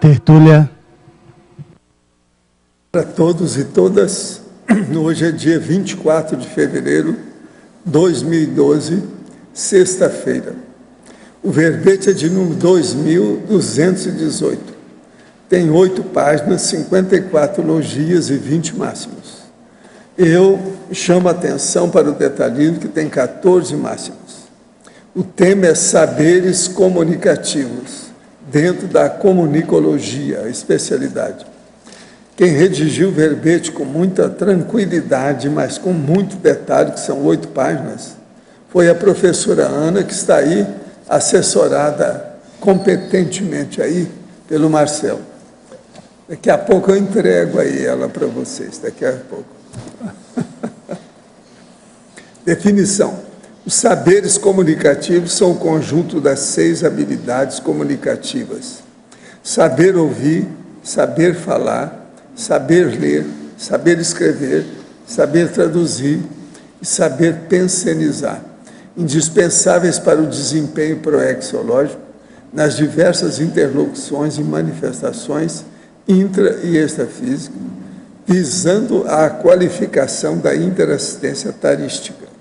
Tertúlia. Para todos e todas, hoje é dia 24 de fevereiro de 2012, sexta-feira. O verbete é de número 2218. Tem 8 páginas, 54 logias e 20 máximos. Eu chamo a atenção para o detalhismo, que tem 14 máximos. O tema é saberes comunicativos, dentro da comunicologia, a especialidade. Quem redigiu o verbete com muita tranquilidade, mas com muito detalhe, que são 8 páginas, foi a professora Ana, que está aí, assessorada competentemente aí pelo Marcelo. Daqui a pouco eu entrego aí ela para vocês, daqui a pouco. Definição. Os saberes comunicativos são o conjunto das 6 habilidades comunicativas. Saber ouvir, saber falar, saber ler, saber escrever, saber traduzir e saber pensionizar, indispensáveis para o desempenho proexológico nas diversas interlocuções e manifestações intra- e extrafísicas, visando a qualificação da interassistência tarística.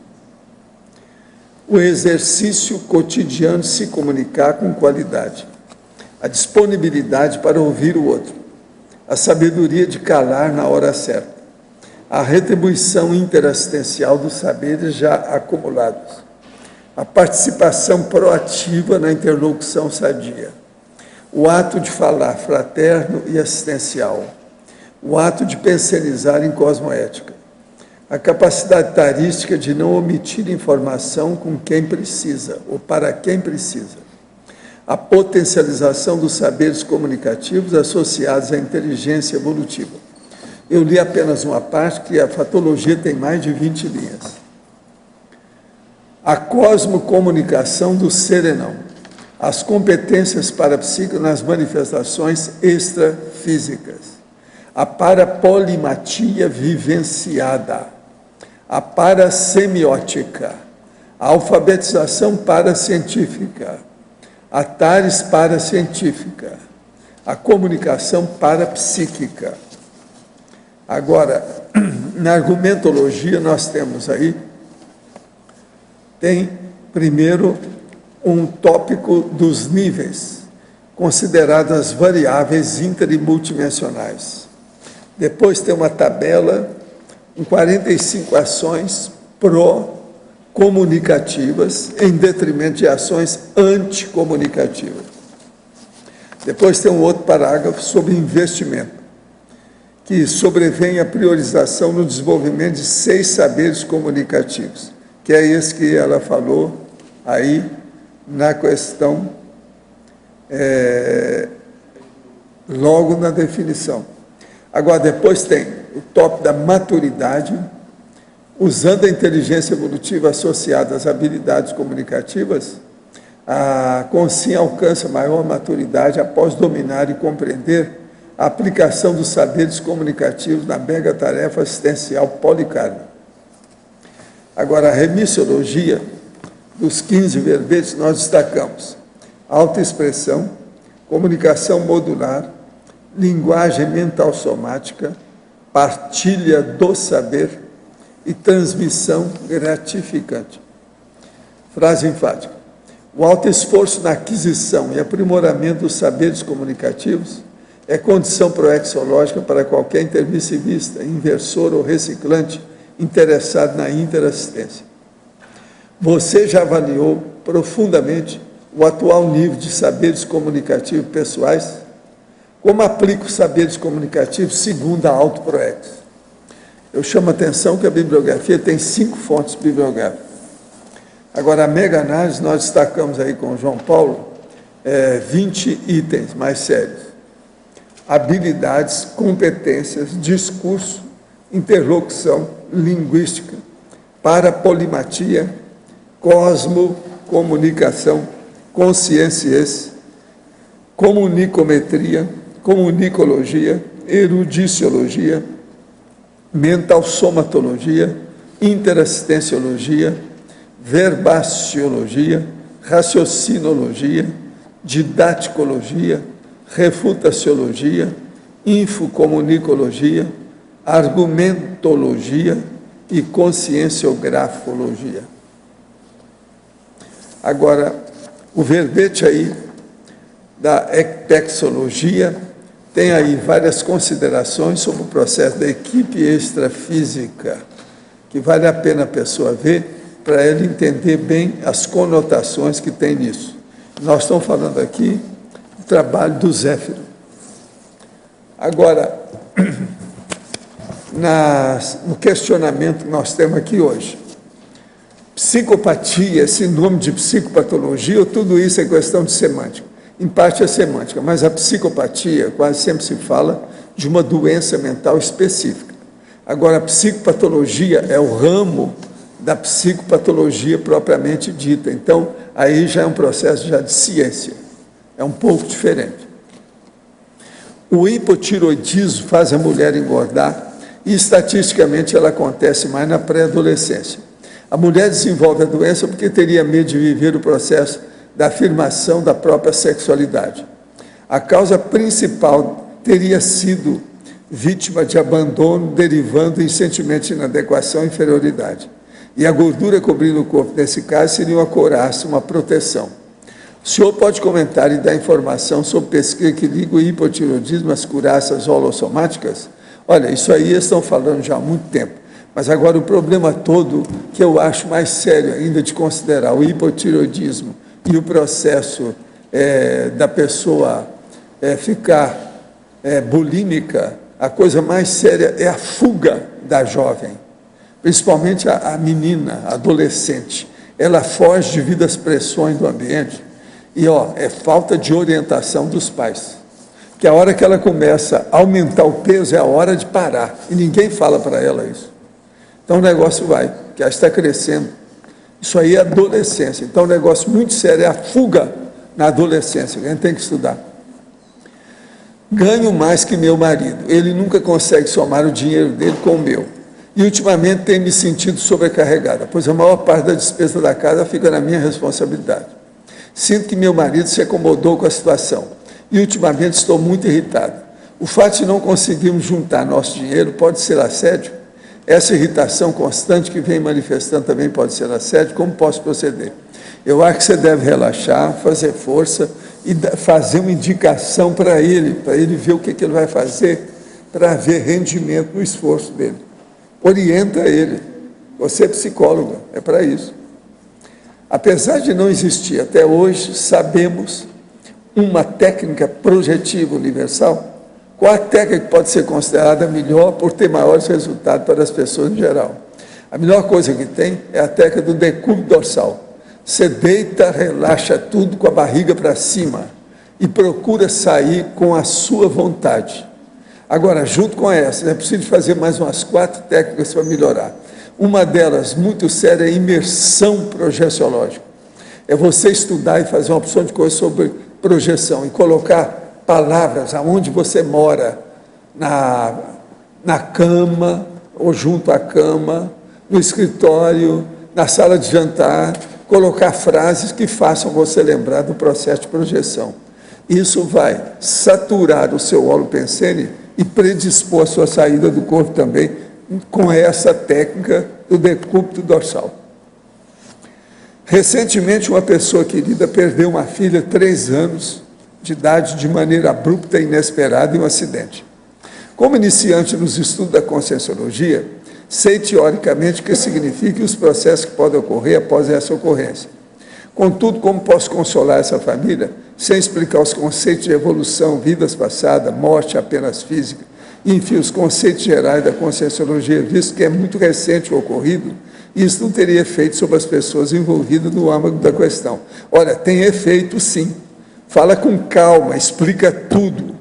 O exercício cotidiano de se comunicar com qualidade, a disponibilidade para ouvir o outro, a sabedoria de calar na hora certa, a retribuição interassistencial dos saberes já acumulados, a participação proativa na interlocução sadia, o ato de falar fraterno e assistencial, o ato de pensionizar em cosmoética, a capacidade tarística de não omitir informação com quem precisa ou para quem precisa, a potencialização dos saberes comunicativos associados à inteligência evolutiva. Eu li apenas uma parte, que a fatologia tem mais de 20 linhas. A cosmocomunicação do serenão, as competências parapsíquicas nas manifestações extrafísicas, a parapolimatia vivenciada, a parasemiótica, a alfabetização paracientífica, a tares paracientífica, a comunicação parapsíquica. Agora, na argumentologia nós temos aí, tem primeiro um tópico dos níveis, consideradas variáveis inter- e multidimensionais. Depois tem uma tabela com 45 ações pró-comunicativas em detrimento de ações anticomunicativas. Depois tem um outro parágrafo sobre investimento, que sobrevém a priorização no desenvolvimento de 6 saberes comunicativos, que é esse que ela falou aí na questão, logo na definição. Agora, depois tem o tópico da maturidade, usando a inteligência evolutiva associada às habilidades comunicativas, a consciência alcança maior maturidade após dominar e compreender a aplicação dos saberes comunicativos na mega tarefa assistencial policármica. Agora, a remissiologia dos 15 verbetes, nós destacamos autoexpressão, comunicação modular, linguagem mental somática, partilha do saber e transmissão gratificante. Frase enfática. O alto esforço na aquisição e aprimoramento dos saberes comunicativos é condição proexológica para qualquer intermissivista, inversor ou reciclante interessado na interassistência. Você já avaliou profundamente o atual nível de saberes comunicativos pessoais? Como aplica os saberes comunicativos segundo a autoproex? Eu chamo a atenção que a bibliografia tem 5 fontes bibliográficas. Agora, a mega análise, nós destacamos aí com o João Paulo 20 itens mais sérios. Habilidades, competências, discurso, interlocução, linguística, parapolimatia, cosmocomunicação, consciência, comunicometria, comunicologia, erudiciologia, mental somatologia, interassistenciologia, verbaciologia, raciocinologia, didaticologia, refutaciologia, infocomunicologia, argumentologia e conscienciografologia. Agora, o verbete aí da ectexologia tem aí várias considerações sobre o processo da equipe extrafísica, que vale a pena a pessoa ver para ela entender bem as conotações que tem nisso. Nós estamos falando aqui do trabalho do Zéfiro. Agora, no questionamento que nós temos aqui hoje, psicopatia, esse nome de psicopatologia, tudo isso é questão de semântica. Em parte é semântica, mas a psicopatia quase sempre se fala de uma doença mental específica. Agora, a psicopatologia é o ramo da psicopatologia propriamente dita. Então, aí já é um processo já de ciência. É um pouco diferente. O hipotiroidismo faz a mulher engordar e, estatisticamente, ela acontece mais na pré-adolescência. A mulher desenvolve a doença porque teria medo de viver o processo da afirmação da própria sexualidade. A causa principal teria sido vítima de abandono, derivando em sentimentos de inadequação e inferioridade. E a gordura cobrindo o corpo, nesse caso, seria uma couraça, uma proteção. O senhor pode comentar e dar informação sobre pesquisa que liga o hipotiroidismo às couraças holossomáticas? Olha, isso aí eles estão falando já há muito tempo. Mas agora o problema todo, que eu acho mais sério ainda de considerar o hipotiroidismo e o processo da pessoa ficar bulímica, a coisa mais séria é a fuga da jovem, principalmente a menina, a adolescente. Ela foge devido às pressões do ambiente e é falta de orientação dos pais. Que a hora que ela começa a aumentar o peso é a hora de parar, e ninguém fala para ela isso. Então o negócio vai, que ela está crescendo. Isso aí é adolescência. Então o negócio muito sério é a fuga na adolescência, que a gente tem que estudar. Ganho mais que meu marido. Ele nunca consegue somar o dinheiro dele com o meu. E ultimamente tem me sentido sobrecarregada, pois a maior parte da despesa da casa fica na minha responsabilidade. Sinto que meu marido se acomodou com a situação. E ultimamente estou muito irritada. O fato de não conseguirmos juntar nosso dinheiro pode ser assédio? Essa irritação constante que vem manifestando também pode ser assédio? Como posso proceder? Eu acho que você deve relaxar, fazer força e fazer uma indicação para ele ver o que ele vai fazer para ver rendimento no esforço dele. Orienta ele. Você é psicóloga, é para isso. Apesar de não existir até hoje, sabemos uma técnica projetiva universal. Qual a técnica que pode ser considerada melhor por ter maiores resultados para as pessoas em geral? A melhor coisa que tem é a técnica do decúbito dorsal. Você deita, relaxa tudo com a barriga para cima e procura sair com a sua vontade. Agora, junto com essa, é preciso fazer mais umas 4 técnicas para melhorar. Uma delas, muito séria, é a imersão projeciológica. É você estudar e fazer uma opção de coisa sobre projeção e colocar palavras aonde você mora, na cama, ou junto à cama, no escritório, na sala de jantar, colocar frases que façam você lembrar do processo de projeção. Isso vai saturar o seu holopensene e predispor a sua saída do corpo também com essa técnica do decúbito dorsal. Recentemente, uma pessoa querida perdeu uma filha de 3 anos de idade de maneira abrupta e inesperada em um acidente. Como iniciante nos estudos da conscienciologia, sei teoricamente o que significa e os processos que podem ocorrer após essa ocorrência. Contudo, como posso consolar essa família sem explicar os conceitos de evolução, vidas passadas, morte apenas física, enfim, os conceitos gerais da conscienciologia, visto que é muito recente o ocorrido, e isso não teria efeito sobre as pessoas envolvidas no âmago da questão. Olha, tem efeito sim. Fala com calma, explica tudo.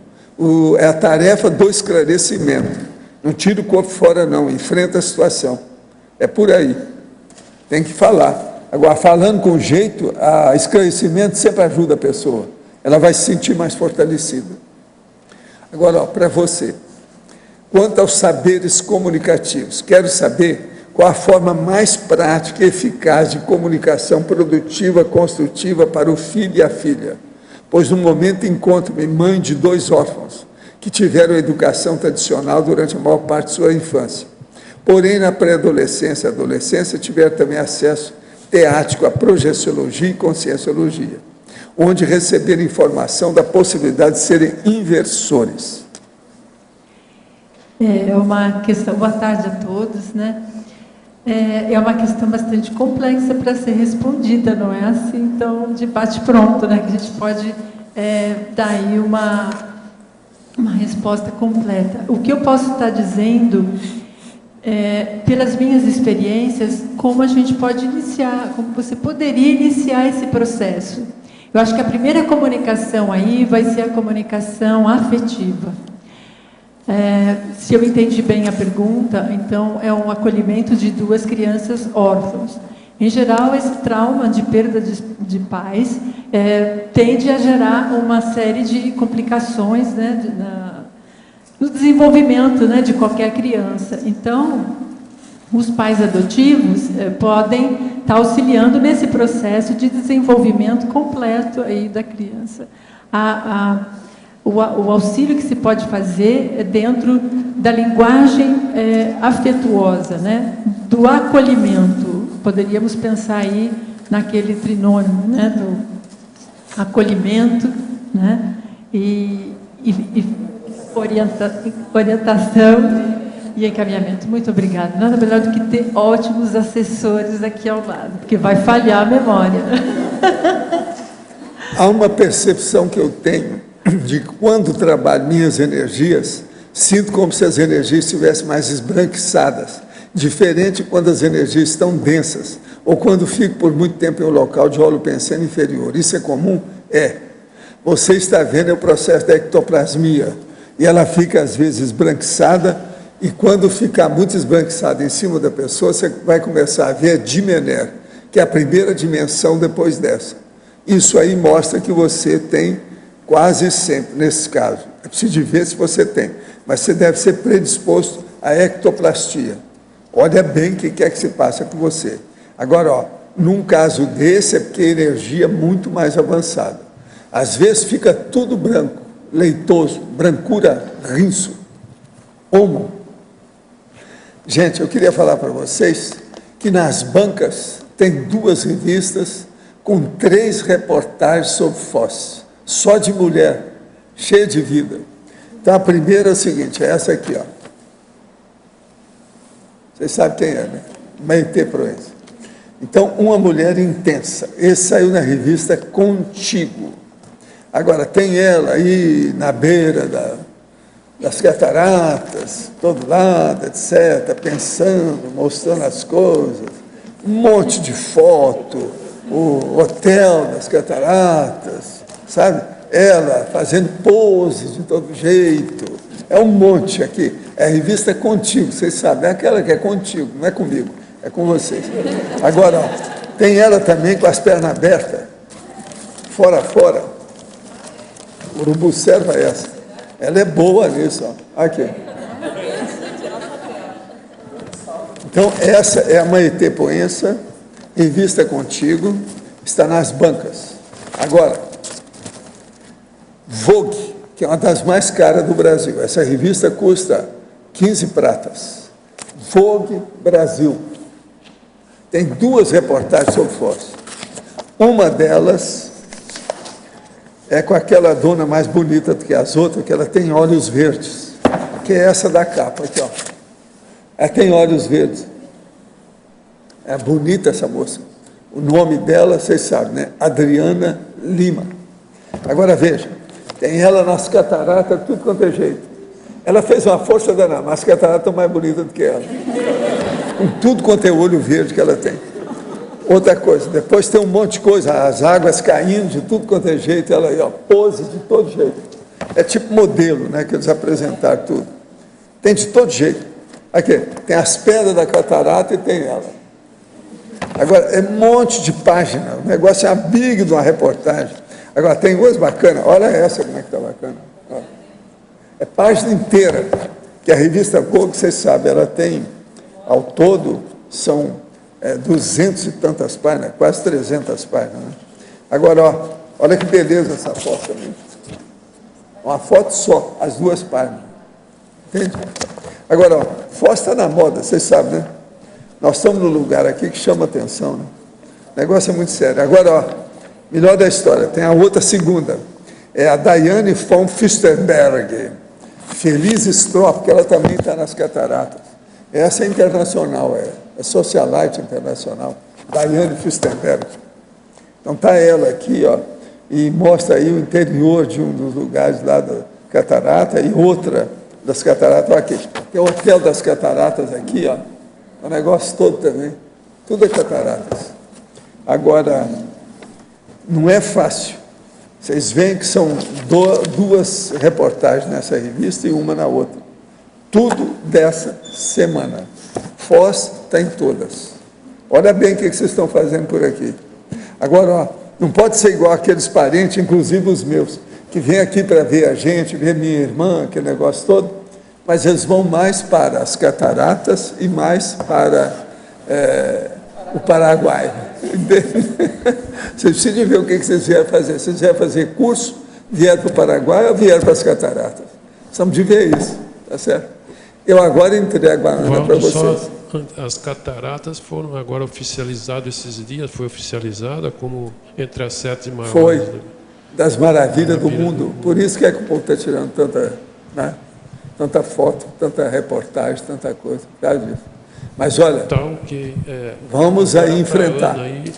É a tarefa do esclarecimento. Não tira o corpo fora não, enfrenta a situação. É por aí. Tem que falar. Agora, falando com jeito, esclarecimento sempre ajuda a pessoa. Ela vai se sentir mais fortalecida. Agora, para você. Quanto aos saberes comunicativos, quero saber qual a forma mais prática e eficaz de comunicação produtiva, construtiva para o filho e a filha. pois no momento encontro-me mãe de 2 órfãos, que tiveram educação tradicional durante a maior parte de sua infância. Porém, na pré-adolescência e adolescência, tiveram também acesso teático à projeciologia e conscienciologia, onde receberam informação da possibilidade de serem inversores. É uma questão, boa tarde a todos, né? É uma questão bastante complexa para ser respondida, não é assim tão de bate-pronto, né? Que a gente pode dar aí uma resposta completa. O que eu posso estar dizendo, pelas minhas experiências, como a gente pode iniciar, como você poderia iniciar esse processo. Eu acho que a primeira comunicação aí vai ser a comunicação afetiva. Se eu entendi bem a pergunta, então é um acolhimento de 2 crianças órfãos. Em geral, esse trauma de perda de pais tende a gerar uma série de complicações, né, no desenvolvimento, né, de qualquer criança. Então, os pais adotivos podem estar auxiliando nesse processo de desenvolvimento completo aí da criança. O auxílio que se pode fazer é dentro da linguagem afetuosa, né, do acolhimento. Poderíamos pensar aí naquele trinônimo, né, do acolhimento, né, e orientação e encaminhamento. Muito obrigada. Nada melhor do que ter ótimos assessores aqui ao lado, porque vai falhar a memória. Há uma percepção que eu tenho de quando trabalho minhas energias, sinto como se as energias estivessem mais esbranquiçadas, diferente quando as energias estão densas, ou quando fico por muito tempo em um local de holopensene inferior. Isso é comum? Você está vendo o processo da ectoplasmia, e ela fica às vezes esbranquiçada, e quando ficar muito esbranquiçada em cima da pessoa, você vai começar a ver a Dimener, que é a primeira dimensão depois dessa. Isso aí mostra que você tem quase sempre, nesse caso. É preciso ver se você tem, mas você deve ser predisposto à ectoplastia. Olha bem o que é que se passa com você. Agora, num caso desse, é porque a energia é muito mais avançada. Às vezes fica tudo branco, leitoso, brancura, rinço, homo. Gente, eu queria falar para vocês que nas bancas tem 2 revistas com 3 reportagens sobre Foz, só de mulher, cheia de vida. Então, a primeira é o seguinte, é essa aqui, ó. Vocês sabem quem é, né? Maitê Proença. Então, uma mulher intensa. Esse saiu na revista Contigo. Agora, tem ela aí na beira das cataratas, todo lado, etc., pensando, mostrando as coisas, um monte de foto, o hotel das cataratas, sabe? Ela fazendo poses de todo jeito, é um monte aqui. É a revista Contigo, vocês sabem, é aquela que é contigo, não é comigo, é com vocês. Agora, ó, tem ela também com as pernas abertas, fora. O urubu observa essa. Ela é boa nisso, ó. Aqui. Então, essa é a Maitê Proença, revista Contigo, está nas bancas. Agora, Vogue, que é uma das mais caras do Brasil. Essa revista custa 15 pratas. Vogue Brasil. Tem 2 reportagens sobre Foz. Uma delas é com aquela dona mais bonita do que as outras, que ela tem olhos verdes, que é essa da capa, aqui, ó. Ela tem olhos verdes. É bonita essa moça. O nome dela, vocês sabem, né? Adriana Lima. Agora veja, tem ela nas cataratas, tudo quanto é jeito. Ela fez uma força danada, mas as cataratas estão mais bonitas do que ela. Com tudo quanto é olho verde que ela tem. Outra coisa, depois tem um monte de coisa, as águas caindo de tudo quanto é jeito, ela aí, ó, pose de todo jeito. É tipo modelo, né, que eles apresentaram tudo. Tem de todo jeito. Aqui, tem as pedras da catarata e tem ela. Agora, é um monte de página, o negócio é uma big de uma reportagem. Agora, tem coisa bacana, olha essa como é que está bacana. Ó. É página inteira, que a revista Vogue, vocês sabem, ela tem, ao todo, são 200 e tantas páginas, quase 300 páginas. Né? Agora, ó, Olha que beleza essa foto também. Uma foto só, as duas páginas. Entende? Agora, ó, Foz está na moda, vocês sabem, né? Nós estamos num lugar aqui que chama atenção, né? O negócio é muito sério. Agora, ó, melhor da história, tem a outra segunda. É a Diane von Fürstenberg. Feliz estou, porque ela também está nas cataratas. Essa é internacional, é socialite internacional. Diane Fürstenberg. Então está ela aqui, ó, e mostra aí o interior de um dos lugares lá da catarata e outra das cataratas. Olha aqui, tem o Hotel das Cataratas aqui, ó. O negócio todo também. Tudo é cataratas. Agora, não é fácil. Vocês veem que são duas reportagens nessa revista e uma na outra. Tudo dessa semana. Foz está em todas. Olha bem o que vocês estão fazendo por aqui. Agora, ó, não pode ser igual aqueles parentes, inclusive os meus, que vêm aqui para ver a gente, ver minha irmã, aquele negócio todo, mas eles vão mais para as cataratas e mais para o Paraguai. Vocês precisam ver o que vocês vieram fazer. Vocês vieram fazer curso, vieram para o Paraguai ou vieram para as cataratas? Precisamos de ver isso, tá certo? Eu agora entrego a Ana para vocês. As cataratas foram agora oficializadas esses dias, foi oficializada como entre as 7 maiores. Foi, das maravilhas do mundo. Por isso que o povo está tirando tanta, né, tanta foto, tanta reportagem, tanta coisa. Por causa disso. Mas olha, então, vamos aí enfrentar. Aí,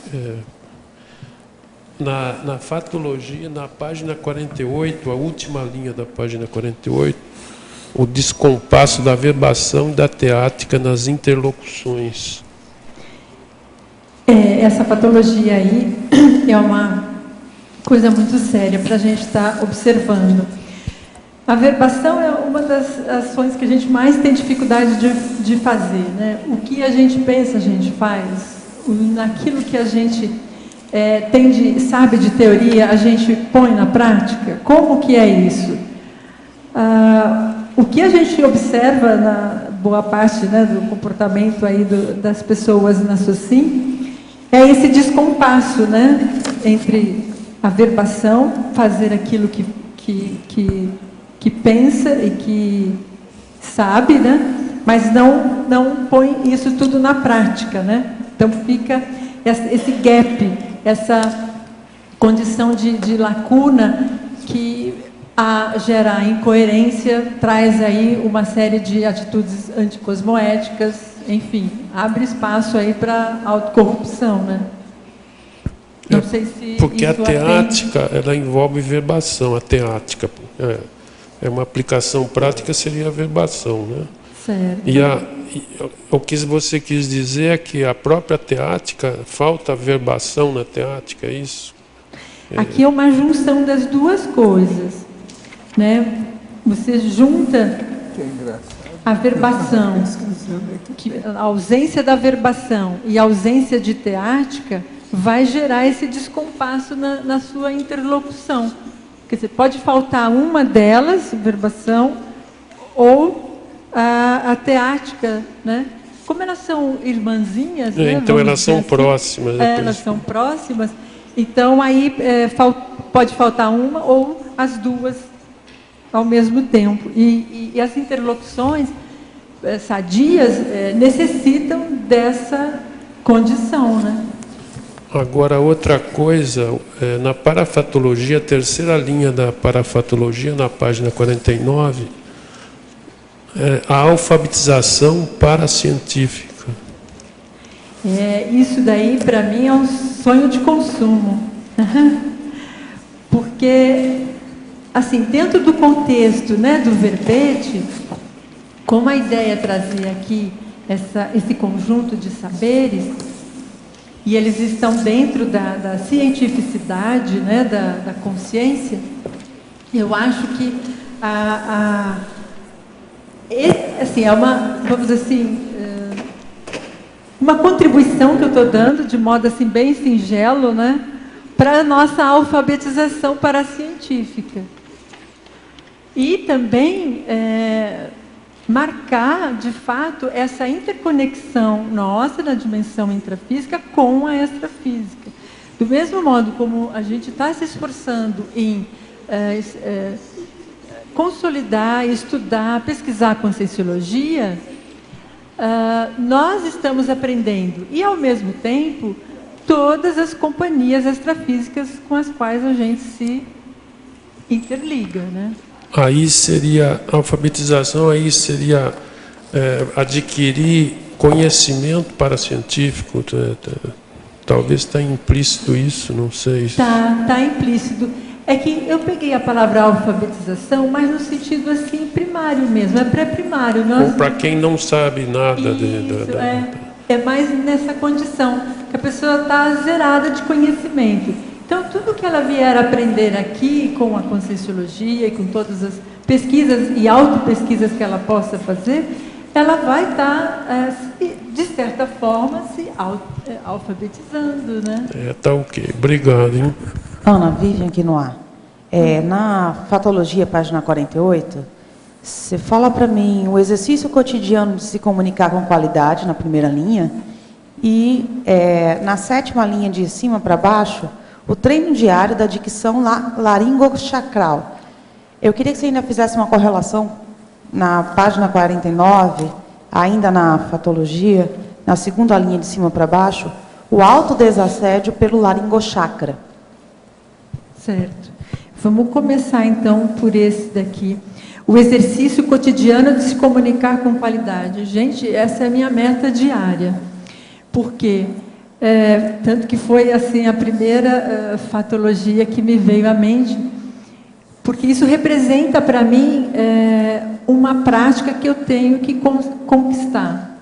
na fatologia, na página 48, a última linha da página 48, o descompasso da verbação e da teática nas interlocuções. Essa patologia aí é uma coisa muito séria para a gente estar observando. A verbação é uma das ações que a gente mais tem dificuldade de fazer, né? O que a gente pensa, a gente faz. Naquilo que a gente sabe de teoria, a gente põe na prática. Como que é isso? O que a gente observa na boa parte, né, do comportamento aí das pessoas na SOCIM é esse descompasso, né, entre a verbação, fazer aquilo que pensa e que sabe, né, mas não põe isso tudo na prática, né? Então fica esse gap, essa condição de lacuna que a gerar incoerência, traz aí uma série de atitudes anticosmoéticas, enfim, abre espaço aí para autocorrupção, né? Não sei se porque isso a teática, ela envolve verbação, a teática. É uma aplicação prática, seria a verbação, né? Certo. E o que você quis dizer é que a própria teática, falta verbação na teática, é isso? Aqui é uma junção das duas coisas, né? Você junta a verbação, a ausência da verbação e a ausência de teática vai gerar esse descompasso na sua interlocução. Quer dizer, pode faltar uma delas, verbação, ou a teática, né? Como elas são irmãzinhas, né? Então elas são assim, próximas. Elas são próximas. Então aí pode faltar uma ou as duas ao mesmo tempo. E as interlocuções sadias necessitam dessa condição, né? Agora, outra coisa, na parafatologia, a terceira linha da parafatologia, na página 49, a alfabetização paracientífica. Isso daí, para mim, é um sonho de consumo. Porque, assim, dentro do contexto, né, do verbete, como a ideia é trazer aqui esse conjunto de saberes, e eles estão dentro da cientificidade, né, da consciência, eu acho que assim, é uma, vamos dizer assim, uma contribuição que eu estou dando, de modo assim bem singelo, né, para a nossa alfabetização paracientífica. E também marcar, de fato, essa interconexão nossa na dimensão intrafísica com a extrafísica. Do mesmo modo como a gente está se esforçando em consolidar, estudar, pesquisar a Conscienciologia, nós estamos aprendendo, e ao mesmo tempo, todas as companhias extrafísicas com as quais a gente se interliga, né? Aí seria alfabetização, aí seria adquirir conhecimento paracientífico. Talvez está implícito isso, não sei. Tá implícito. É que eu peguei a palavra alfabetização, mas no sentido assim primário mesmo, é pré-primário. Ou para quem não sabe nada. Isso, é mais nessa condição, que a pessoa está zerada de conhecimento. Então, tudo que ela vier aprender aqui com a Conscienciologia e com todas as pesquisas e autopesquisas que ela possa fazer, ela vai estar, de certa forma, se alfabetizando, né? Tá ok. Obrigado, hein? Ana, Vivian aqui no ar. Na Fatologia, página 48, você fala para mim o exercício cotidiano de se comunicar com qualidade, na primeira linha, e na 7ª linha de cima para baixo, o treino diário da dicção laringochacral. Eu queria que você ainda fizesse uma correlação na página 49, ainda na Fatologia, na 2ª linha de cima para baixo, o autodesassédio pelo laringochakra. Certo. Vamos começar, então, por esse daqui. O exercício cotidiano de se comunicar com qualidade. Gente, essa é a minha meta diária. Por quê? Tanto que foi, assim, a primeira fatologia que me veio à mente, porque isso representa, para mim, uma prática que eu tenho que conquistar.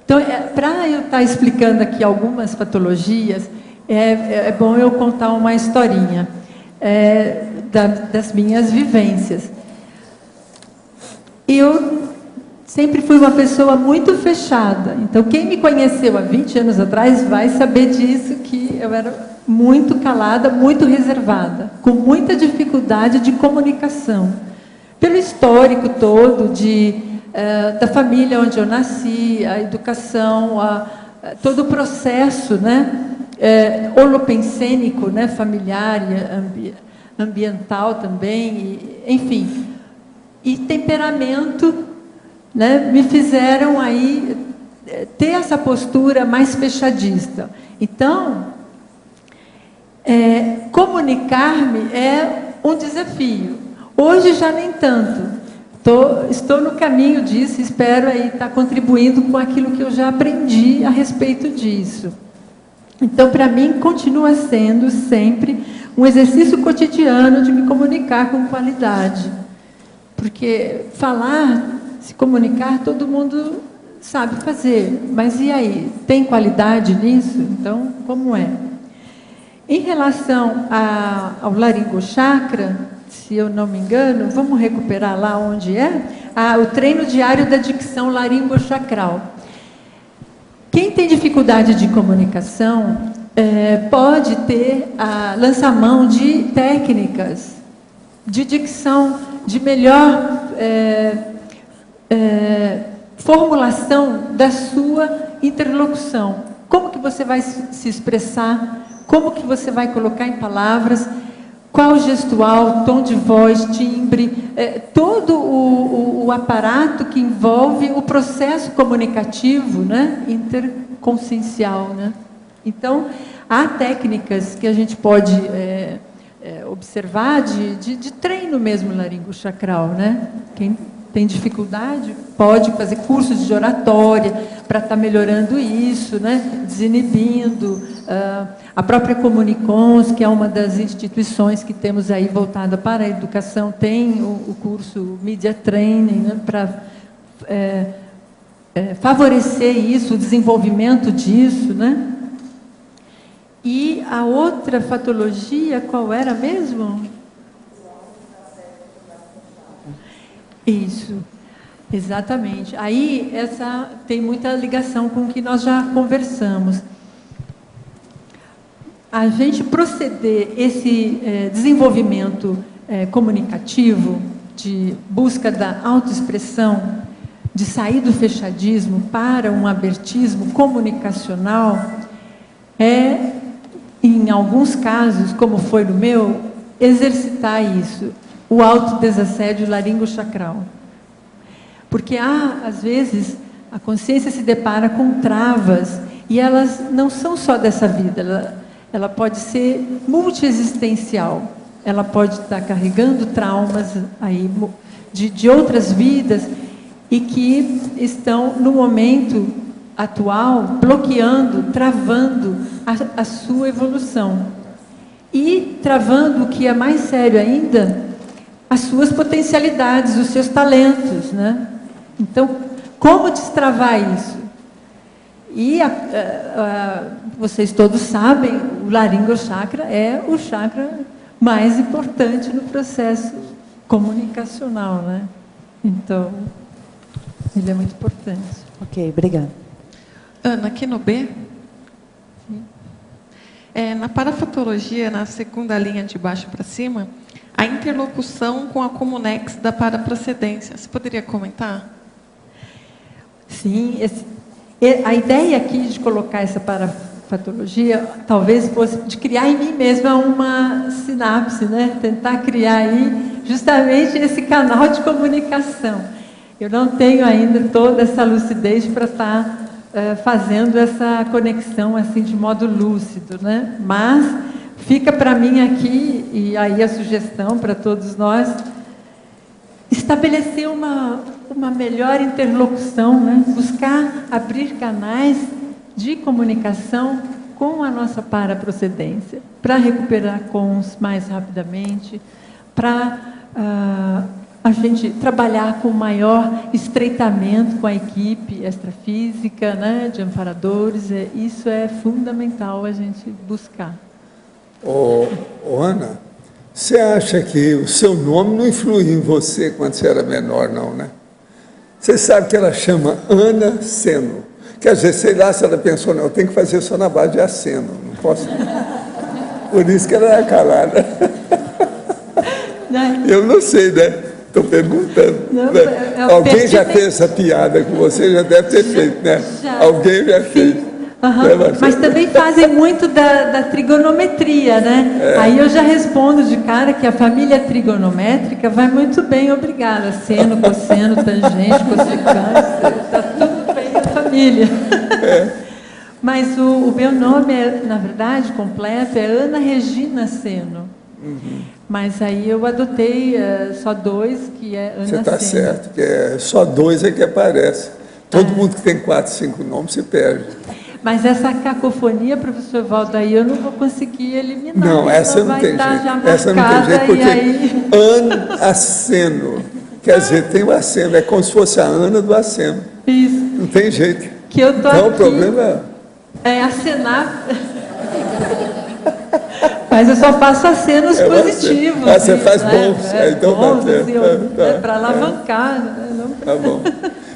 Então, para eu estar explicando aqui algumas patologias, é bom eu contar uma historinha das minhas vivências. Eu sempre fui uma pessoa muito fechada. Então, quem me conheceu há 20 anos atrás vai saber disso, que eu era muito calada, muito reservada, com muita dificuldade de comunicação. Pelo histórico todo da família onde eu nasci, a educação, todo o processo, né? Holopensênico, né, familiar, ambiental também, enfim, e temperamento, né, me fizeram aí ter essa postura mais fechadista. Então, comunicar-me é um desafio. Hoje já nem tanto. Estou no caminho disso, espero aí estar contribuindo com aquilo que eu já aprendi a respeito disso. Então, para mim, continua sendo sempre um exercício cotidiano de me comunicar com qualidade. Porque falar, se comunicar, todo mundo sabe fazer. Mas e aí? Tem qualidade nisso? Então, como é? Em relação ao laringochakra, se eu não me engano, vamos recuperar lá onde é? O treino diário da dicção laringochacral. Quem tem dificuldade de comunicação pode lançar mão de técnicas de dicção, de melhor formulação da sua interlocução. Como que você vai se expressar? Como que você vai colocar em palavras? Qual gestual, tom de voz, timbre, todo o aparato que envolve o processo comunicativo, né, interconsciencial, né? Então, há técnicas que a gente pode observar de treino mesmo laringochacral, né? Quem tem dificuldade pode fazer cursos de oratória para estar melhorando isso, né? Desinibindo. A própria Comunicons, que é uma das instituições que temos aí voltada para a educação, tem o curso Media Training, né? Para favorecer isso, o desenvolvimento disso, né? E a outra patologia, qual era mesmo? Isso, exatamente. Aí, essa tem muita ligação com o que nós já conversamos. A gente proceder esse desenvolvimento comunicativo, de busca da autoexpressão, de sair do fechadismo para um abertismo comunicacional, em alguns casos, como foi no meu, exercitar isso, o autodesassédio laringochacral. Porque às vezes, a consciência se depara com travas, e elas não são só dessa vida, ela pode ser multiexistencial. Ela pode estar carregando traumas aí de outras vidas e que estão, no momento atual, bloqueando, travando a sua evolução. E travando, o que é mais sério ainda, as suas potencialidades, os seus talentos, né? Então, como destravar isso? E vocês todos sabem, o laringochakra é o chakra mais importante no processo comunicacional, né? Então, ele é muito importante. Ok, obrigada. Ana, aqui no B, na parafatologia, na segunda linha de baixo para cima, a interlocução com a comunex da paraprocedência. Você poderia comentar? Sim, a ideia aqui de colocar essa parafatologia, talvez fosse de criar em mim mesma uma sinapse, né? Tentar criar aí justamente esse canal de comunicação. Eu não tenho ainda toda essa lucidez para estar fazendo essa conexão assim de modo lúcido, né? Mas fica para mim aqui, e aí a sugestão para todos nós, estabelecer uma melhor interlocução, né? Buscar abrir canais de comunicação com a nossa paraprocedência, para recuperar cons mais rapidamente, para a gente trabalhar com maior estreitamento com a equipe extrafísica, né, de amparadores. Isso é fundamental a gente buscar. Ana, você acha que o seu nome não influiu em você quando você era menor, não, né? Você sabe que ela chama Ana Seno. Quer dizer, sei lá se ela pensou, não, eu tenho que fazer só na base de aceno, não posso. Por isso que ela era calada. Eu não sei, né? Estou perguntando. Não, né? Alguém já fez essa piada com você, já deve ter feito, né? Já. Alguém já fez. Uhum. Mas também fazem muito da trigonometria, né? Aí eu já respondo de cara que a família trigonométrica vai muito bem, obrigada. Seno, cosseno, tangente, cossecante, está tudo bem na família. Mas o meu nome, na verdade, completo é Ana Regina Seno. Uhum. Mas aí eu adotei só 2, que é Ana Seno. Você está certo, que só 2 é que aparece. Todo mundo que tem 4, 5 nomes se perde. Mas essa cacofonia, professor Valdair, eu não vou conseguir eliminar. Não, essa não tem jeito. Essa não tem jeito, porque aí... Ana Aceno. Quer dizer, tem o aceno, é como se fosse a Ana do aceno. Isso. Não tem jeito. Que eu tô então aqui, o problema é acenar. Mas eu só faço acenos positivos. Você faz bons. Então bons, tá para alavancar. Não... Tá bom.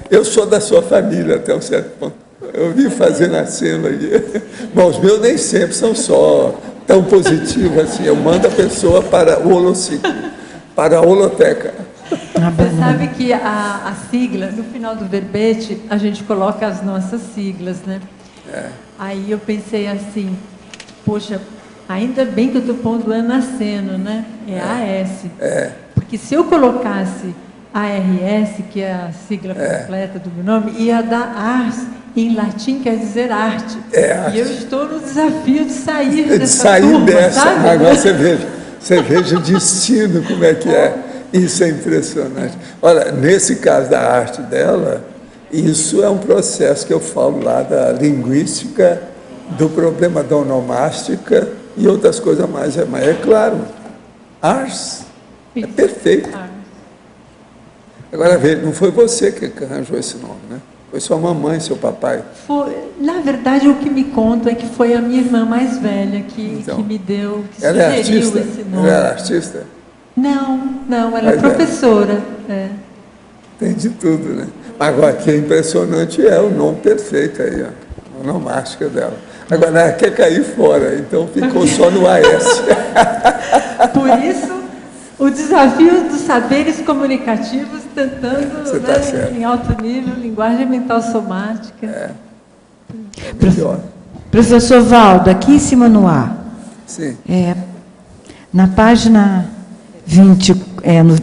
Eu sou da sua família até um certo ponto. Eu vim fazendo aceno aí. Bom, os meus nem sempre são só tão positivos assim. Eu mando a pessoa para o holociclo, para a holoteca. Você sabe que a sigla, no final do verbete, a gente coloca as nossas siglas, né? Aí eu pensei assim, poxa, ainda bem que eu estou pondo Ana Seno, né? AS. Porque se eu colocasse ARS, que é a sigla completa do meu nome, ia dar ars, em latim quer dizer arte. Arte. E eu estou no desafio de sair dessa turma, sabe? Agora você veja o destino, como é que é. Isso é impressionante. Olha, nesse caso da arte dela, isso é um processo que eu falo lá da linguística, do problema da onomástica e outras coisas mais. Mas é claro, ars é perfeito. Agora, veja, não foi você que arranjou esse nome, né? Foi sua mamãe, seu papai. Na verdade, o que me contam é que foi a minha irmã mais velha que me deu, que sugeriu esse nome. Ela era artista? Não, ela é professora. Tem de tudo, né? Agora, o que é impressionante é o nome perfeito aí, ó, a onomástica dela. Agora, ela quer cair fora, então ficou só no AS. Por isso, o desafio dos saberes comunicativos, tentando, em alto nível, linguagem mental somática. Melhor. Professor Valdo, aqui em cima no A, Sim. Na página 20,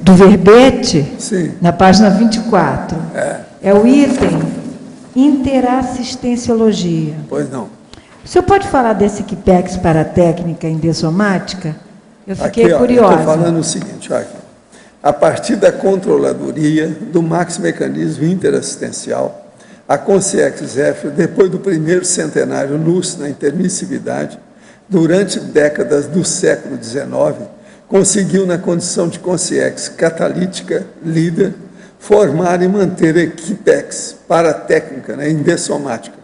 do verbete, Sim. na página 24, é o item interassistenciologia. Pois não. O senhor pode falar desse Equipex para a técnica endossomática? Eu fiquei Aqui, curiosa. Eu estou falando o seguinte, olha aqui. A partir da controladoria do maxi-mecanismo interassistencial, a Consciex-Zéfiro, depois do primeiro centenário luz na intermissividade, durante décadas do século XIX, conseguiu, na condição de Consciex catalítica, líder, formar e manter a Equipex para a técnica endossomática,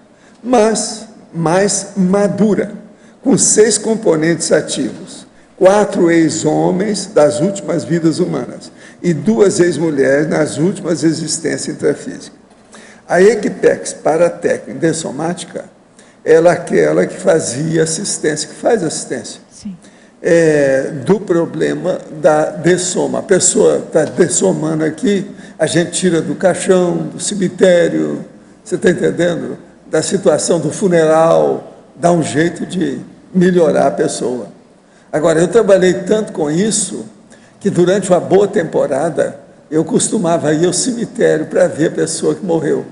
mas mais madura, com 6 componentes ativos, 4 ex-homens das últimas vidas humanas e 2 ex-mulheres nas últimas existências intrafísicas. A Equipex para a técnica endossomática, ela é aquela que fazia assistência, que faz assistência. Sim. Do problema da dessoma. A pessoa está dessomando aqui, a gente tira do caixão, do cemitério, você está entendendo? Da situação do funeral, dá um jeito de melhorar a pessoa. Agora, eu trabalhei tanto com isso, que durante uma boa temporada, eu costumava ir ao cemitério para ver a pessoa que morreu.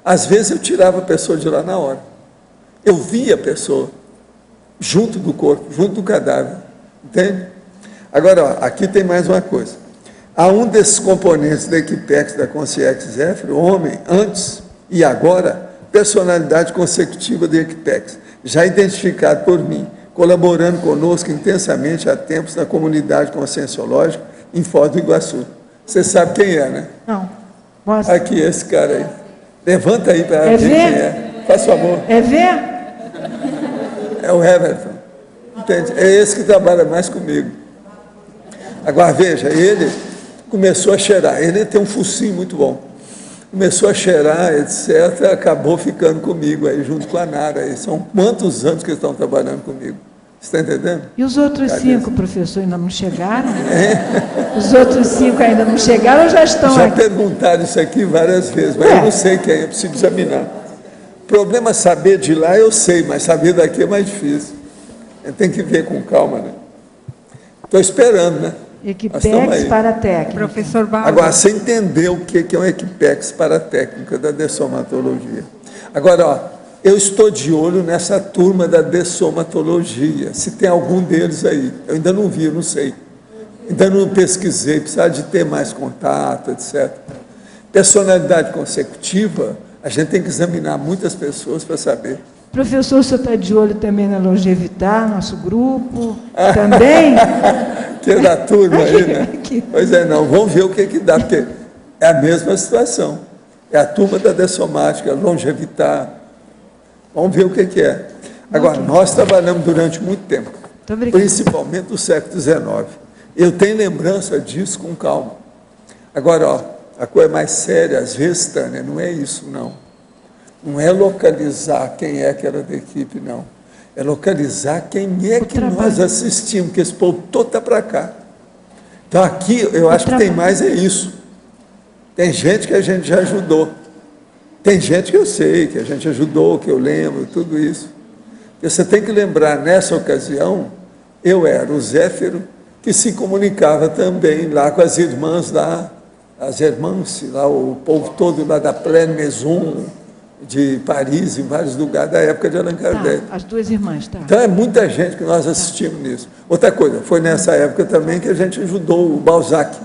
Às vezes eu tirava a pessoa de lá na hora. Eu via a pessoa junto do corpo, junto do cadáver. Entende? Agora, ó, aqui tem mais uma coisa. Há um desses componentes da Equipex da Consciex-Zéfiro, homem, antes e agora, personalidade consecutiva da Equipex, já identificado por mim, colaborando conosco intensamente há tempos na comunidade conscienciológica em Foz do Iguaçu. Você sabe quem é, né? Não. Mostra. Aqui, esse cara aí. Levanta aí para ver ver? quem é. Faz favor. É ver? É o Everton. Entende? É esse que trabalha mais comigo. Agora, veja, ele começou a cheirar. Ele tem um focinho muito bom. Começou a cheirar, etc., acabou ficando comigo aí, junto com a Nara. Aí. São quantos anos que eles estão trabalhando comigo? Você está entendendo? E os outros Cadê 5, professor, ainda não chegaram? Os outros 5 ainda não chegaram ou já estão Já aqui? perguntaram isso aqui várias vezes, mas eu não sei quem é, eu preciso examinar. O problema é saber de lá, eu sei, mas saber daqui é mais difícil. Tem que ver com calma, né? Estou esperando, né? Equipex para a técnica. Professor Bauer. Agora, você entendeu o que é um Equipex para a técnica da dessomatologia. Agora, ó, eu estou de olho nessa turma da dessomatologia, se tem algum deles aí. Eu ainda não vi, eu não sei. Ainda não pesquisei, precisa de ter mais contato, etc. Personalidade consecutiva, a gente tem que examinar muitas pessoas para saber. Professor, o senhor está de olho também na Longevitar, nosso grupo? Também? Que é da turma aí, né? Aqui. Pois é, não, vamos ver o que dá, porque é a mesma situação. É a turma da dessomática, Longevitar. Vamos ver o que é. Agora, nós trabalhamos durante muito tempo, principalmente no século XIX. Eu tenho lembrança disso com calma. Agora, ó, a coisa mais séria, às vezes, Tânia, não é isso, não. Não é localizar quem é que era da equipe, não. É localizar quem é que nós assistimos, porque esse povo todo está para cá. Então, aqui, eu acho que tem mais é isso. Tem gente que a gente já ajudou. Tem gente que eu sei, que a gente ajudou, que eu lembro, tudo isso. E você tem que lembrar, nessa ocasião, eu era o Zéfiro, que se comunicava também lá com as irmãs lá, as irmãs, lá, o povo todo lá da Pleine Maison, de Paris, em vários lugares da época de Allan Kardec. Tá, as duas irmãs, tá. Então é muita gente que nós assistimos nisso. Outra coisa, foi nessa época também que a gente ajudou o Balzac.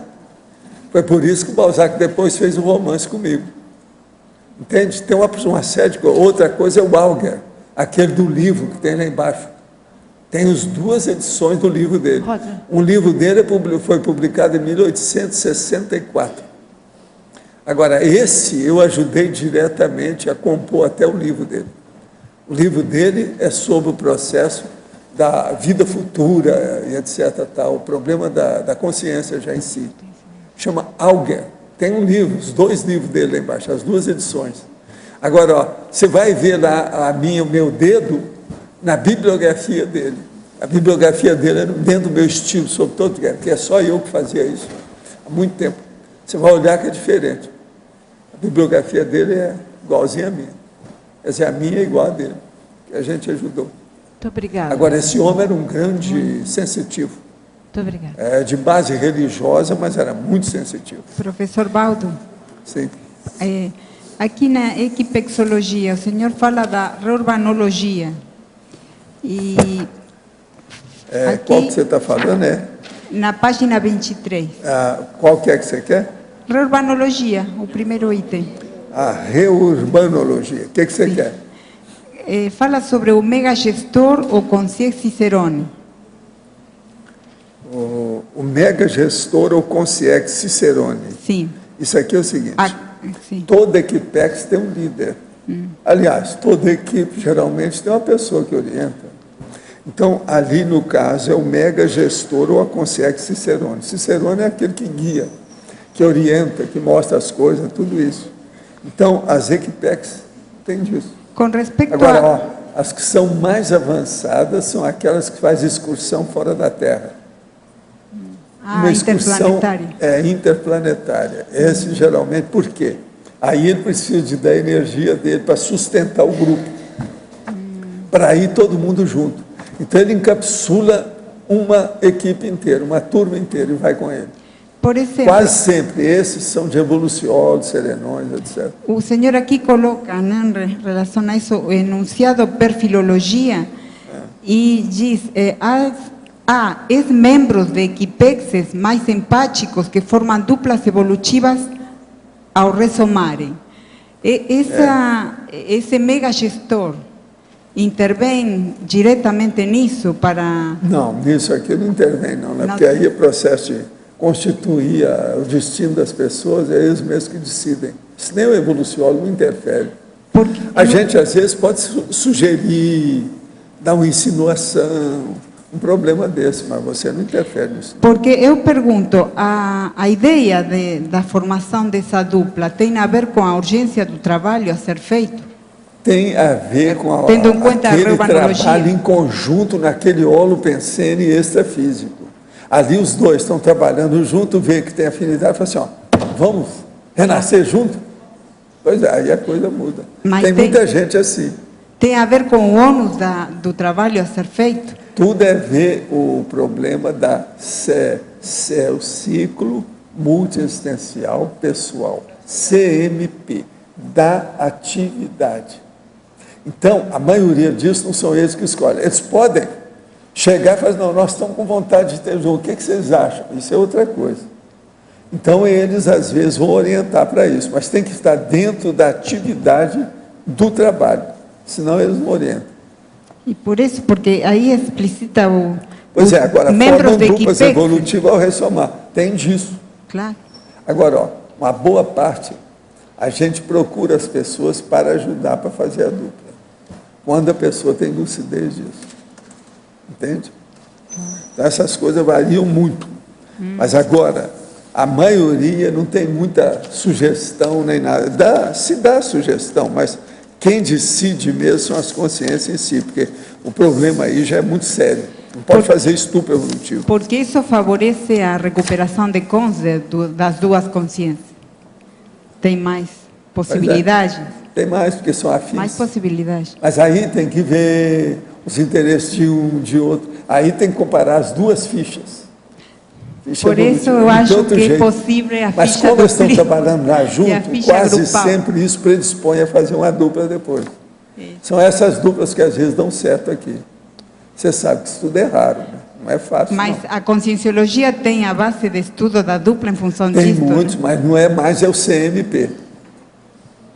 Foi por isso que o Balzac depois fez o romance comigo. Entende? Tem uma série de coisas. Outra coisa é o Auger, aquele do livro que tem lá embaixo. Tem as 2 edições do livro dele. Rosa. Um livro dele foi publicado em 1864. Agora, esse eu ajudei diretamente a compor até o livro dele. O livro dele é sobre o processo da vida futura e etc. Tal, o problema da consciência já em si. Chama Auger. Tem um livro, os 2 livros dele lá embaixo, as 2 edições. Agora, ó, você vai ver lá o meu dedo na bibliografia dele. A bibliografia dele era dentro do meu estilo, sobre todo, que é só eu que fazia isso há muito tempo. Você vai olhar que é diferente. A bibliografia dele é igualzinha a minha. Quer dizer, a minha é igual a dele, que a gente ajudou. Muito obrigada. Agora, esse homem era um grande sensitivo. Muito obrigada. De base religiosa, mas era muito sensitivo. Professor Baldo, Sim. aqui na equipexologia, o senhor fala da reurbanologia. E aqui, Qual que você está falando? na página 23. Qual que é que você quer? Reurbanologia, o primeiro item. A reurbanologia. O que você quer? Fala sobre o megagestor ou concierge Cicerone. O megagestor ou concierge Cicerone. Sim. Isso aqui é o seguinte. Sim. Toda equipex tem um líder. Aliás, toda equipe geralmente tem uma pessoa que orienta. Então, ali no caso, é o megagestor ou a concierge Cicerone. Cicerone é aquele que guia, que orienta, que mostra as coisas, tudo isso. Então, as equipex têm disso. Com respeito Agora, a... as que são mais avançadas são aquelas que fazem excursão fora da Terra. Uma excursão interplanetária. Esse geralmente, por quê? Aí ele precisa da energia dele para sustentar o grupo, para ir todo mundo junto. Então ele encapsula uma equipe inteira, uma turma inteira e vai com ele. Por exemplo, quase sempre esses são de evoluciólogos, serenões, etc. O senhor aqui coloca, né, em relação a isso, o enunciado perfilologia e diz, há ex-membros de equipexes mais empáticos que formam duplas evolutivas ao ressomarem. Esse megagestor intervém diretamente nisso para... Não, nisso aqui não intervém não, né? Porque aí é processo de constituir o destino das pessoas, é eles mesmos que decidem. Isso nem o evoluciólogo interfere. Porque a gente, às vezes, pode sugerir, dar uma insinuação, um problema desse, mas você não interfere nisso. Porque eu pergunto, a ideia da formação dessa dupla tem a ver com a urgência do trabalho a ser feito? Tem a ver com tendo em conta aquele a trabalho em conjunto naquele holopensene extrafísico. Ali os dois estão trabalhando junto, vê que tem afinidade, fala assim, ó, vamos renascer junto? Pois é, aí a coisa muda. Mas tem muita gente assim. Tem a ver com o ônus do trabalho a ser feito? Tudo é ver o problema o ciclo multiexistencial pessoal, CMP, da atividade. Então, a maioria disso não são eles que escolhem. Eles podem chegar e falar, não, nós estamos com vontade de ter jogo, o que vocês acham? Isso é outra coisa. Então, eles, às vezes, vão orientar para isso, mas tem que estar dentro da atividade do trabalho, senão eles não orientam. E por isso, porque aí explicita o... Pois é, agora, membros formam da duplas equipe evolutivas ao ressomar. Tem disso. Claro. Agora, ó, uma boa parte, a gente procura as pessoas para ajudar para fazer a dupla. Quando a pessoa tem lucidez disso. Entende? Então, essas coisas variam muito. Mas agora, a maioria não tem muita sugestão nem nada. Se dá sugestão, mas quem decide mesmo são as consciências em si, porque o problema aí já é muito sério. Não pode fazer estupro evolutivo. Porque isso favorece a recuperação de consciência das duas consciências. Tem mais possibilidades? Tem mais, porque são afins. Mais possibilidades. Mas aí tem que ver os interesses de um, de outro. Aí tem que comparar as duas fichas. Por isso eu acho que é possível a Mas ficha como eles estão dupla trabalhando lá junto, quase grupal. sempre isso predispõe a fazer uma dupla depois. São essas duplas que às vezes dão certo aqui. Você sabe que isso tudo é raro, né? Não é fácil. Mas não. a conscienciologia tem a base de estudo da dupla em função Tem disso? muitos, mas não é mais, é o CMP.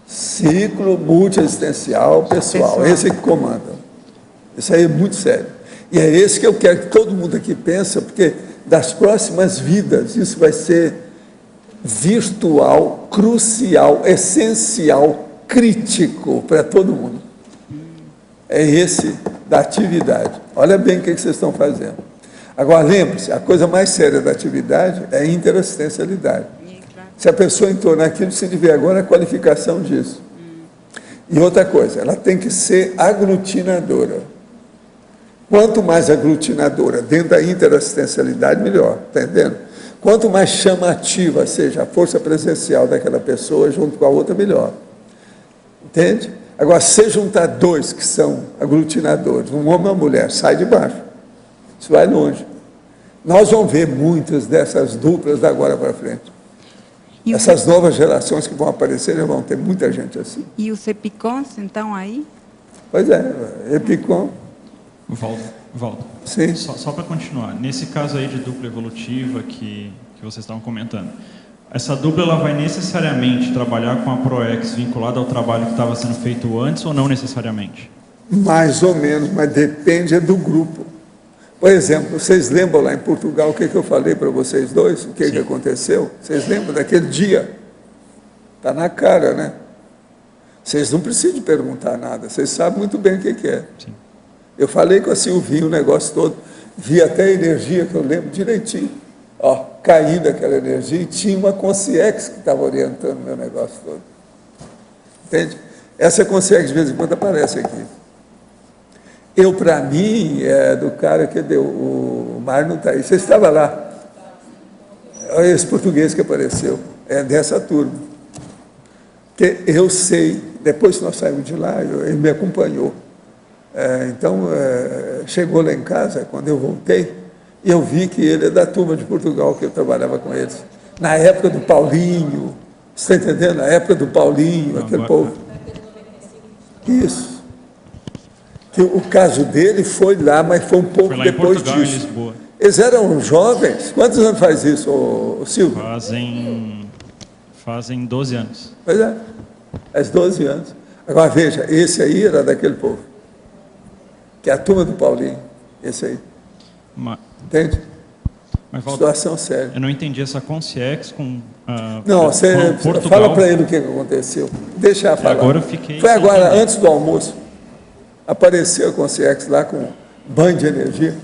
Ciclo multiexistencial pessoal. Esse é que comanda. Isso aí é muito sério. E é esse que eu quero que todo mundo aqui pense, porque das próximas vidas isso vai ser virtual, crucial, essencial, crítico para todo mundo. É esse da atividade. Olha bem o que vocês estão fazendo. Agora, lembre-se, a coisa mais séria da atividade é a interassistencialidade. Se a pessoa entrou naquilo, se vê agora a qualificação disso. E outra coisa, ela tem que ser aglutinadora. Quanto mais aglutinadora dentro da interassistencialidade, melhor, está entendendo? Quanto mais chamativa seja a força presencial daquela pessoa junto com a outra, melhor. Entende? Agora, se juntar dois que são aglutinadores, um homem e uma mulher, sai de baixo. Isso vai longe. Nós vamos ver muitas dessas duplas da agora para frente. E Essas novas gerações que vão aparecer, vão ter muita gente assim. E os epicons, então, aí? Pois é, Epicom. Volto. Sim. Só para continuar, nesse caso aí de dupla evolutiva que vocês estavam comentando, essa dupla ela vai necessariamente trabalhar com a ProEx vinculada ao trabalho que estava sendo feito antes ou não necessariamente? Mais ou menos, mas depende do grupo. Por exemplo, vocês lembram lá em Portugal o que eu falei para vocês dois? O que aconteceu? Vocês lembram daquele dia? Está na cara, né? Vocês não precisam perguntar nada, vocês sabem muito bem o que é. Sim. Eu falei com a Silvinha o negócio todo, vi até a energia que eu lembro direitinho. Ó, caindo aquela energia e tinha uma Concierge que estava orientando o meu negócio todo. Entende? Essa Concierge de vez em quando aparece aqui. Eu, para mim, é do cara que deu, o Mário não está aí. Você estava lá. Olha esse português que apareceu. É dessa turma. Que eu sei, depois que nós saímos de lá, ele me acompanhou. Então, chegou lá em casa, quando eu voltei, e eu vi que ele é da turma de Portugal, que eu trabalhava com eles. Na época do Paulinho, você está entendendo? Na época do Paulinho, aquele povo. Isso. Que o caso dele foi lá, mas foi um pouco depois Portugal, disso. em Lisboa. Eles eram jovens. Quantos anos faz isso, Silvio? Fazem 12 anos. Pois é, faz 12 anos. Agora veja, esse aí era daquele povo. Que é a turma do Paulinho. Esse aí. Entende? Mas, situação séria. Eu não entendi essa Concierge com não, você Portugal. Fala para ele o que aconteceu. Deixa eu falar. Agora eu fiquei Foi agora, antes do almoço. Apareceu a Concierge lá com um banho de energia.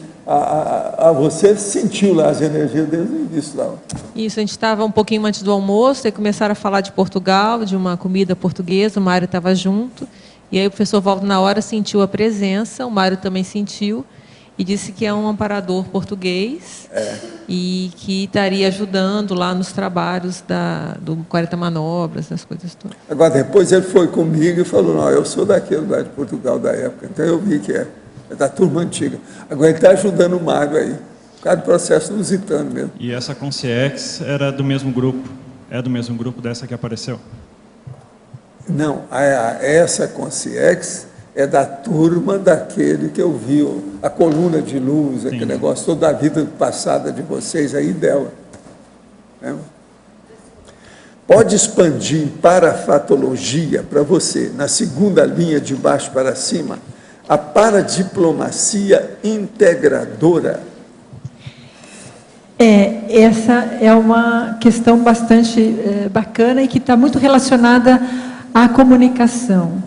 Você sentiu lá as energias desde o início lá. Isso, a gente estava um pouquinho antes do almoço, e começaram a falar de Portugal, de uma comida portuguesa, o Mário estava junto, e aí o professor Waldo, na hora, sentiu a presença, o Mário também sentiu, e disse que é um amparador português, e que estaria ajudando lá nos trabalhos do 40 Manobras, das coisas todas. Agora, depois ele foi comigo e falou, não, eu sou daquele lá de Portugal da época, então eu vi que é da turma antiga. Agora ele está ajudando o Mário aí, por causa do processo lusitano mesmo. E essa Concierge era do mesmo grupo? É do mesmo grupo dessa que apareceu? Não, essa Concierge é da turma daquele que eu vi, a coluna de luz, aquele negócio, toda a vida passada de vocês aí dela. Né? Pode expandir para a fatologia, para você, na segunda linha de baixo para cima, a paradiplomacia integradora. Essa é uma questão bastante bacana e que está muito relacionada à comunicação.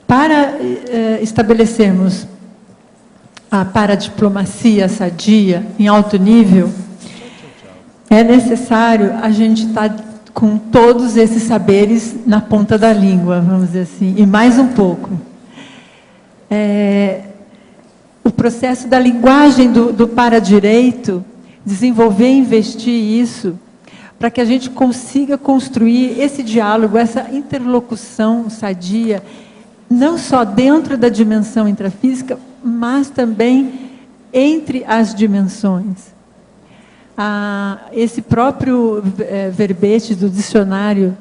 Para estabelecermos a paradiplomacia sadia, em alto nível, é necessário a gente estar com todos esses saberes na ponta da língua, vamos dizer assim, e mais um pouco. O processo da linguagem do paradireito, desenvolver e investir isso, para que a gente consiga construir esse diálogo, essa interlocução sadia, não só dentro da dimensão intrafísica, mas também entre as dimensões. Esse próprio verbete do dicionário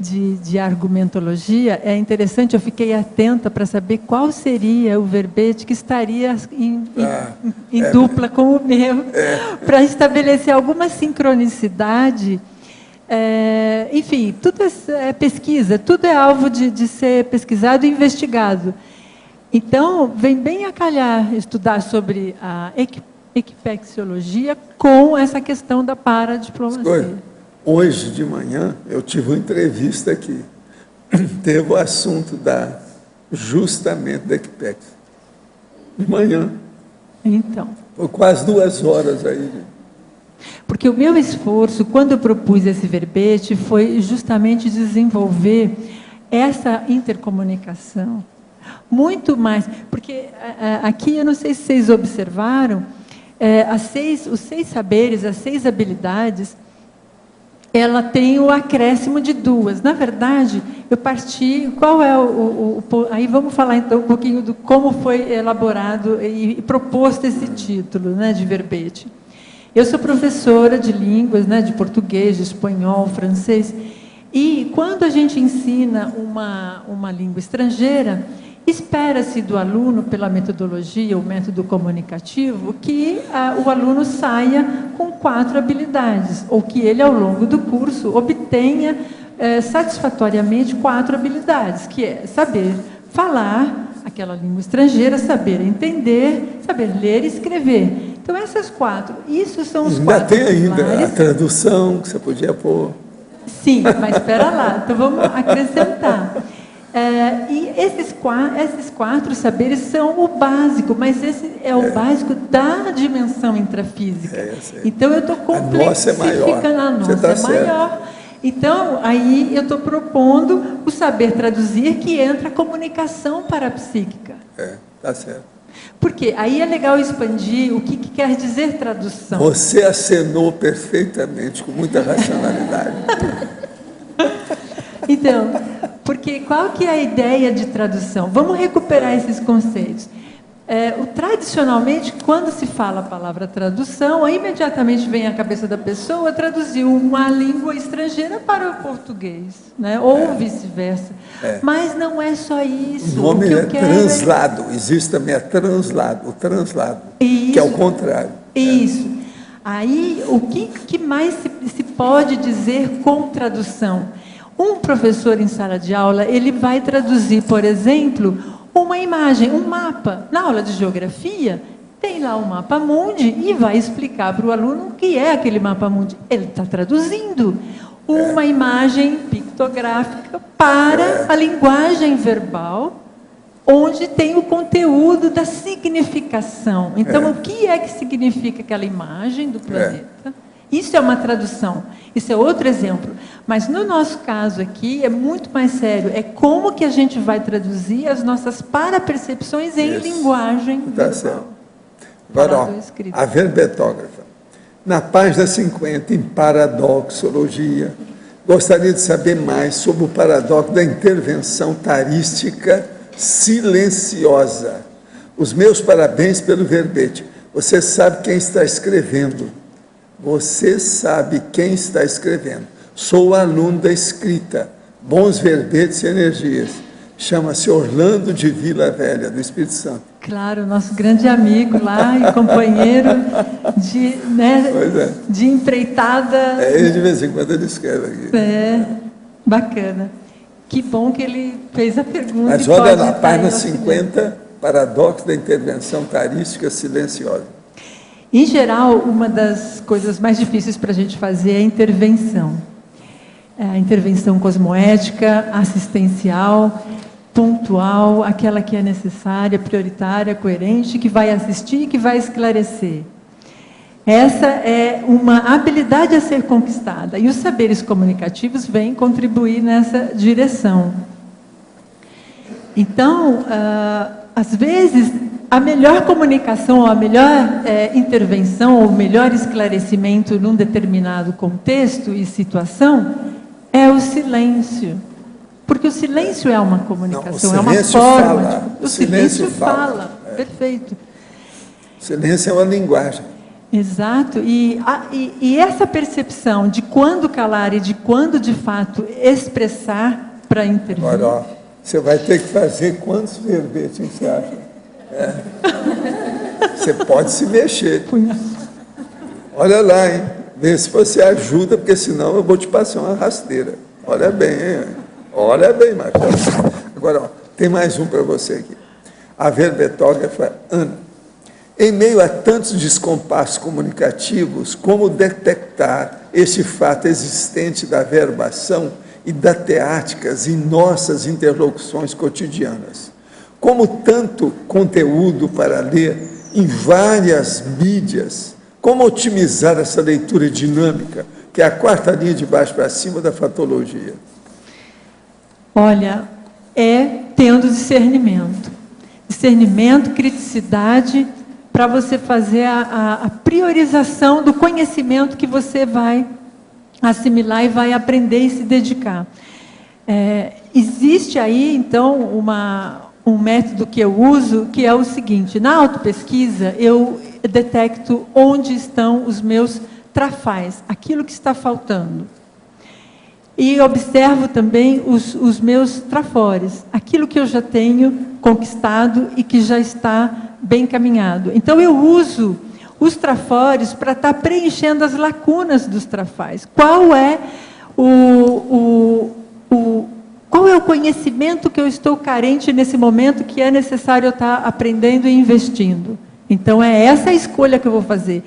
de argumentologia é interessante, eu fiquei atenta para saber qual seria o verbete que estaria em dupla com o meu, para estabelecer alguma sincronicidade. Enfim, tudo é pesquisa, tudo é alvo de ser pesquisado e investigado. Então, vem bem a calhar estudar sobre a equipexiologia com essa questão da paradiplomacia. Hoje de manhã, eu tive uma entrevista aqui. Teve o assunto justamente da Equipex. De manhã. Então. Foi quase 2 horas aí. Porque o meu esforço, quando eu propus esse verbete, foi justamente desenvolver essa intercomunicação. Muito mais. Porque aqui, eu não sei se vocês observaram, os 6 saberes, as 6 habilidades, ela tem o acréscimo de 2. Na verdade, eu parti... Qual é aí vamos falar, então, um pouquinho do como foi elaborado e proposto esse título, né, de verbete. Eu sou professora de línguas, né, de português, de espanhol, francês, e quando a gente ensina uma língua estrangeira, espera-se do aluno, pela metodologia, o método comunicativo, que o aluno saia com 4 habilidades, ou que ele, ao longo do curso, obtenha satisfatoriamente 4 habilidades, que é saber falar aquela língua estrangeira, saber entender, saber ler e escrever. Então, essas 4, isso são os 4 ainda tem ainda pilares. a tradução que você podia pôr. Sim, mas espera lá, então vamos acrescentar. E esses 4 saberes são o básico, mas esse é o básico da dimensão intrafísica. Então, eu estou complexificando. A nossa é maior. Então, aí eu estou propondo o saber traduzir, que entra a comunicação parapsíquica. Tá certo. Porque aí é legal expandir o que quer dizer tradução. Você acenou perfeitamente, com muita racionalidade. Então, porque qual que é a ideia de tradução? Vamos recuperar esses conceitos. Tradicionalmente, quando se fala a palavra tradução, aí imediatamente vem à cabeça da pessoa traduzir uma língua estrangeira para o português, né? Ou vice-versa. Mas não é só isso. O nome é translado. Existe também o translado, isso, que é o contrário. Isso. Aí, o que mais se pode dizer com tradução? Um professor em sala de aula, ele vai traduzir, por exemplo, uma imagem, um mapa. Na aula de geografia, tem lá o mapa mundi e vai explicar para o aluno o que é aquele mapa mundi. Ele está traduzindo uma imagem pictográfica para a linguagem verbal, onde tem o conteúdo da significação. Então, o que é que significa aquela imagem do planeta? Isso é uma tradução. Isso é outro exemplo. Mas, no nosso caso aqui, é muito mais sério. É como que a gente vai traduzir as nossas parapercepções em linguagem verbal. Certo. Agora, a verbetógrafa. Na página 50, em paradoxologia, gostaria de saber mais sobre o paradoxo da intervenção tarística silenciosa. Os meus parabéns pelo verbete. Você sabe quem está escrevendo. Você sabe quem está escrevendo. Sou aluno da escrita. Bons verbetes e energias. Chama-se Orlando de Vila Velha, do Espírito Santo. Claro, nosso grande amigo lá e companheiro de, de empreitada. De vez em quando ele escreve aqui. Bacana. Que bom que ele fez a pergunta. Mas olha na página 50, paradoxo da intervenção tarística silenciosa. Em geral, uma das coisas mais difíceis para a gente fazer é a intervenção. A intervenção cosmoética, assistencial, pontual, aquela que é necessária, prioritária, coerente, que vai assistir e que vai esclarecer. Essa é uma habilidade a ser conquistada. E os saberes comunicativos vêm contribuir nessa direção. Então, às vezes, a melhor comunicação, ou a melhor intervenção, ou o melhor esclarecimento num determinado contexto e situação é o silêncio. Porque o silêncio é uma comunicação, é uma forma. O silêncio fala. Perfeito. O silêncio é uma linguagem. Exato. E essa percepção de quando calar e de quando, de fato, expressar para intervir. Agora, você vai ter que fazer quantos verbetes você acha? Você pode se mexer. Olha lá, hein? Vê se você ajuda, porque senão eu vou te passar uma rasteira. Olha bem, hein? Olha bem, Marcos. Agora, tem mais um para você aqui. A verbetógrafa Ana. Em meio a tantos descompassos comunicativos, como detectar este fato existente da verbação e da teáticas em nossas interlocuções cotidianas? Como tanto conteúdo para ler em várias mídias, como otimizar essa leitura dinâmica, que é a 4ª linha de baixo para cima da fatologia? Olha, tendo discernimento. Discernimento, criticidade, para você fazer a priorização do conhecimento que você vai assimilar e vai aprender e se dedicar. Existe aí, então, um método que eu uso, que é o seguinte: na autopesquisa, eu detecto onde estão os meus trafais, aquilo que está faltando. E observo também os meus trafores, aquilo que eu já tenho conquistado e que já está bem caminhado. Então, eu uso os trafores para estar preenchendo as lacunas dos trafais. Qual é qual é o conhecimento que eu estou carente nesse momento que é necessário eu estar aprendendo e investindo? Então, é essa a escolha que eu vou fazer.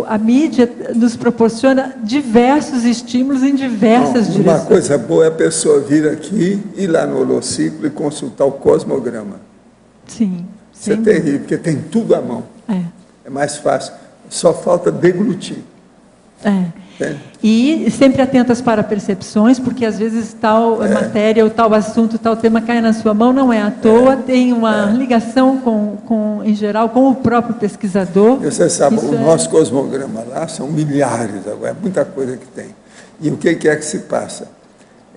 A mídia nos proporciona diversos estímulos em diversas direções. Uma coisa boa é a pessoa vir aqui, ir lá no holociclo e consultar o cosmograma. Sim. Isso é terrível, porque tem tudo à mão. É mais fácil. Só falta deglutir. E sempre atentas para percepções, porque às vezes tal matéria, ou tal assunto, tal tema cai na sua mão, não é à toa, tem uma ligação em geral, com o próprio pesquisador. Você sabe, o nosso cosmograma lá são milhares, agora, é muita coisa que tem. E o que é que se passa?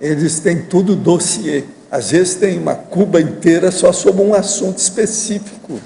Eles têm tudo dossiê. Às vezes tem uma cuba inteira só sobre um assunto específico,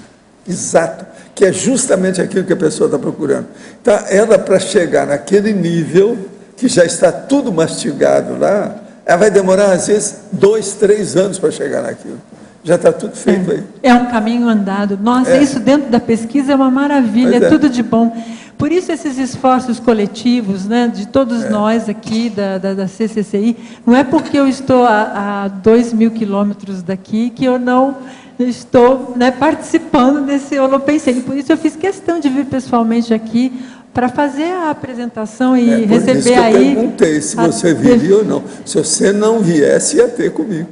exato, que é justamente aquilo que a pessoa está procurando. Então, ela, para chegar naquele nível, que já está tudo mastigado lá, ela vai demorar, às vezes, 2, 3 anos para chegar naquilo. Já está tudo feito aí. É um caminho andado. Nossa, isso dentro da pesquisa é uma maravilha, é tudo de bom. Por isso, esses esforços coletivos, né, de todos nós aqui, da CCCI, não é porque eu estou a 2.000 quilômetros daqui que eu não estou, né, participando desse Holopensene. Por isso eu fiz questão de vir pessoalmente aqui para fazer a apresentação e receber isso que aí. Eu perguntei se você viria ou não. Se você não viesse, ia ter comigo.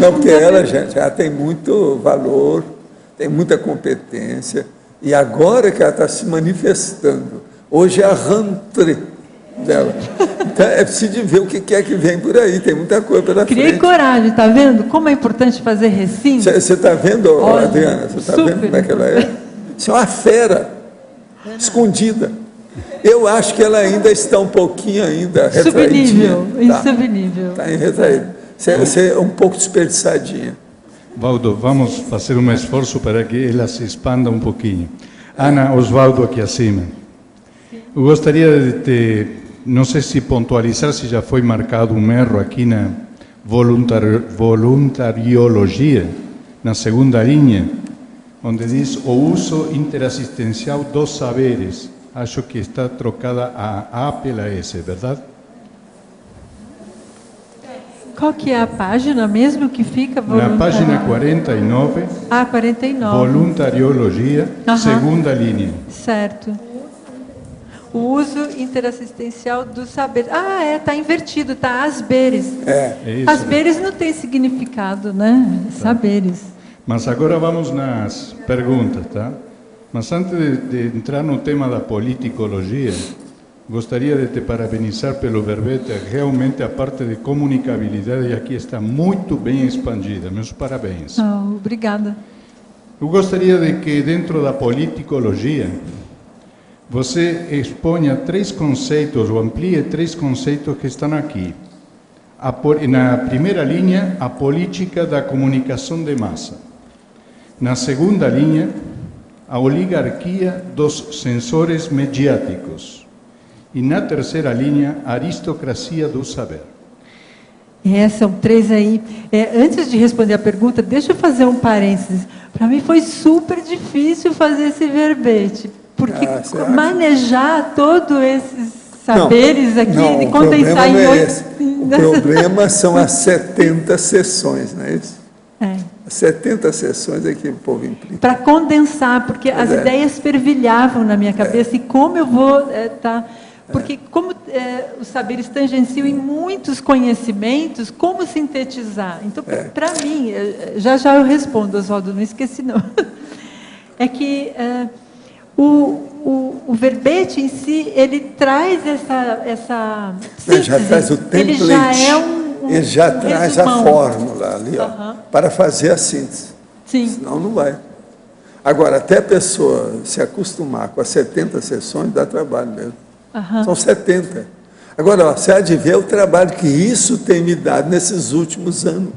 Porque ela, gente, ela tem muito valor, tem muita competência, e agora que ela está se manifestando, hoje é a rentrée dela. Então, é preciso ver o que é que vem por aí, tem muita coisa pela frente. Criei coragem, está vendo? Como é importante fazer recinto? Você está vendo, Adriana? Você está vendo como é que ela é? Isso é uma fera, escondida. Eu acho que ela ainda está um pouquinho retraidinha. Subnível, em subnível. Está em retraída. Você é um pouco desperdiçadinha. Valdo, vamos fazer um esforço para que ela se expanda um pouquinho. Ana, Osvaldo aqui acima. Eu gostaria de não sei se pontualizar se já foi marcado um erro aqui na voluntariologia, na segunda linha, onde diz o uso interassistencial dos saberes. Acho que está trocada a A pela S, verdade? Qual que é a página mesmo que fica? Na página 49. 49. Voluntariologia, segunda linha. Certo. O uso interassistencial do saber. Está invertido, está asberes. Isso. Asberes não tem significado, né? Saberes. Mas agora vamos nas perguntas, tá? Mas antes de entrar no tema da politicologia, gostaria de te parabenizar pelo verbete. Realmente a parte de comunicabilidade aqui está muito bem expandida. Meus parabéns. Obrigada. Eu gostaria de que dentro da politicologia você exponha 3 conceitos, ou amplie 3 conceitos que estão aqui. Na primeira linha, a política da comunicação de massa. Na segunda linha, a oligarquia dos censores mediáticos. E na terceira linha, a aristocracia do saber. São 3 aí. Antes de responder a pergunta, deixa eu fazer um parênteses. Para mim foi super difícil fazer esse verbete, porque manejar todos esses saberes aqui e condensar em 8... O problema são as 70 sessões, não é isso? 70 sessões é que o povo implica. Para condensar, porque as ideias fervilhavam na minha cabeça, e como eu vou porque como os saberes tangenciam em muitos conhecimentos, como sintetizar? Então, para mim, já eu respondo, Oswaldo, não esqueci não, é que o verbete em si, ele traz essa síntese, já traz o template, ele já é ele já traz resumão. A fórmula ali, para fazer a síntese. Sim. Senão não vai. Agora, até a pessoa se acostumar com as 70 sessões, dá trabalho mesmo. São 70. Agora, ó, você há de ver o trabalho que isso tem me dado nesses últimos anos.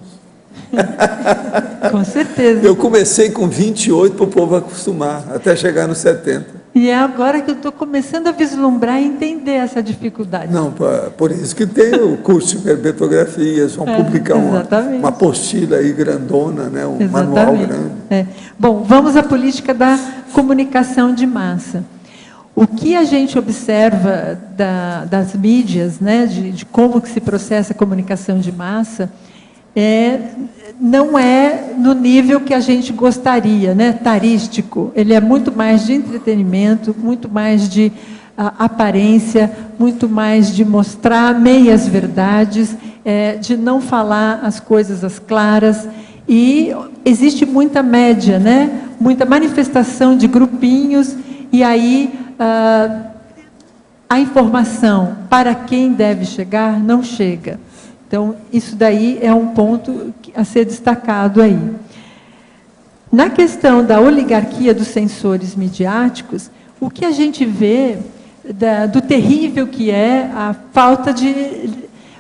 Com certeza. Eu comecei com 28 para o povo acostumar, até chegar nos 70. E é agora que eu estou começando a vislumbrar e entender essa dificuldade. Não, por isso que tem o curso de hiperbetografias, vão publicar uma apostila aí grandona, né, um manual grande. Bom, vamos à política da comunicação de massa. O que a gente observa das mídias, né, de como que se processa a comunicação de massa, não é no nível que a gente gostaria, né, tarístico. Ele é muito mais de entretenimento, muito mais de aparência, muito mais de mostrar meias verdades, de não falar as coisas às claras. E existe muita média, né, muita manifestação de grupinhos, e aí a informação para quem deve chegar não chega. Então, isso daí é um ponto a ser destacado aí. Na questão da oligarquia dos censores midiáticos, o que a gente vê do terrível que é a falta de...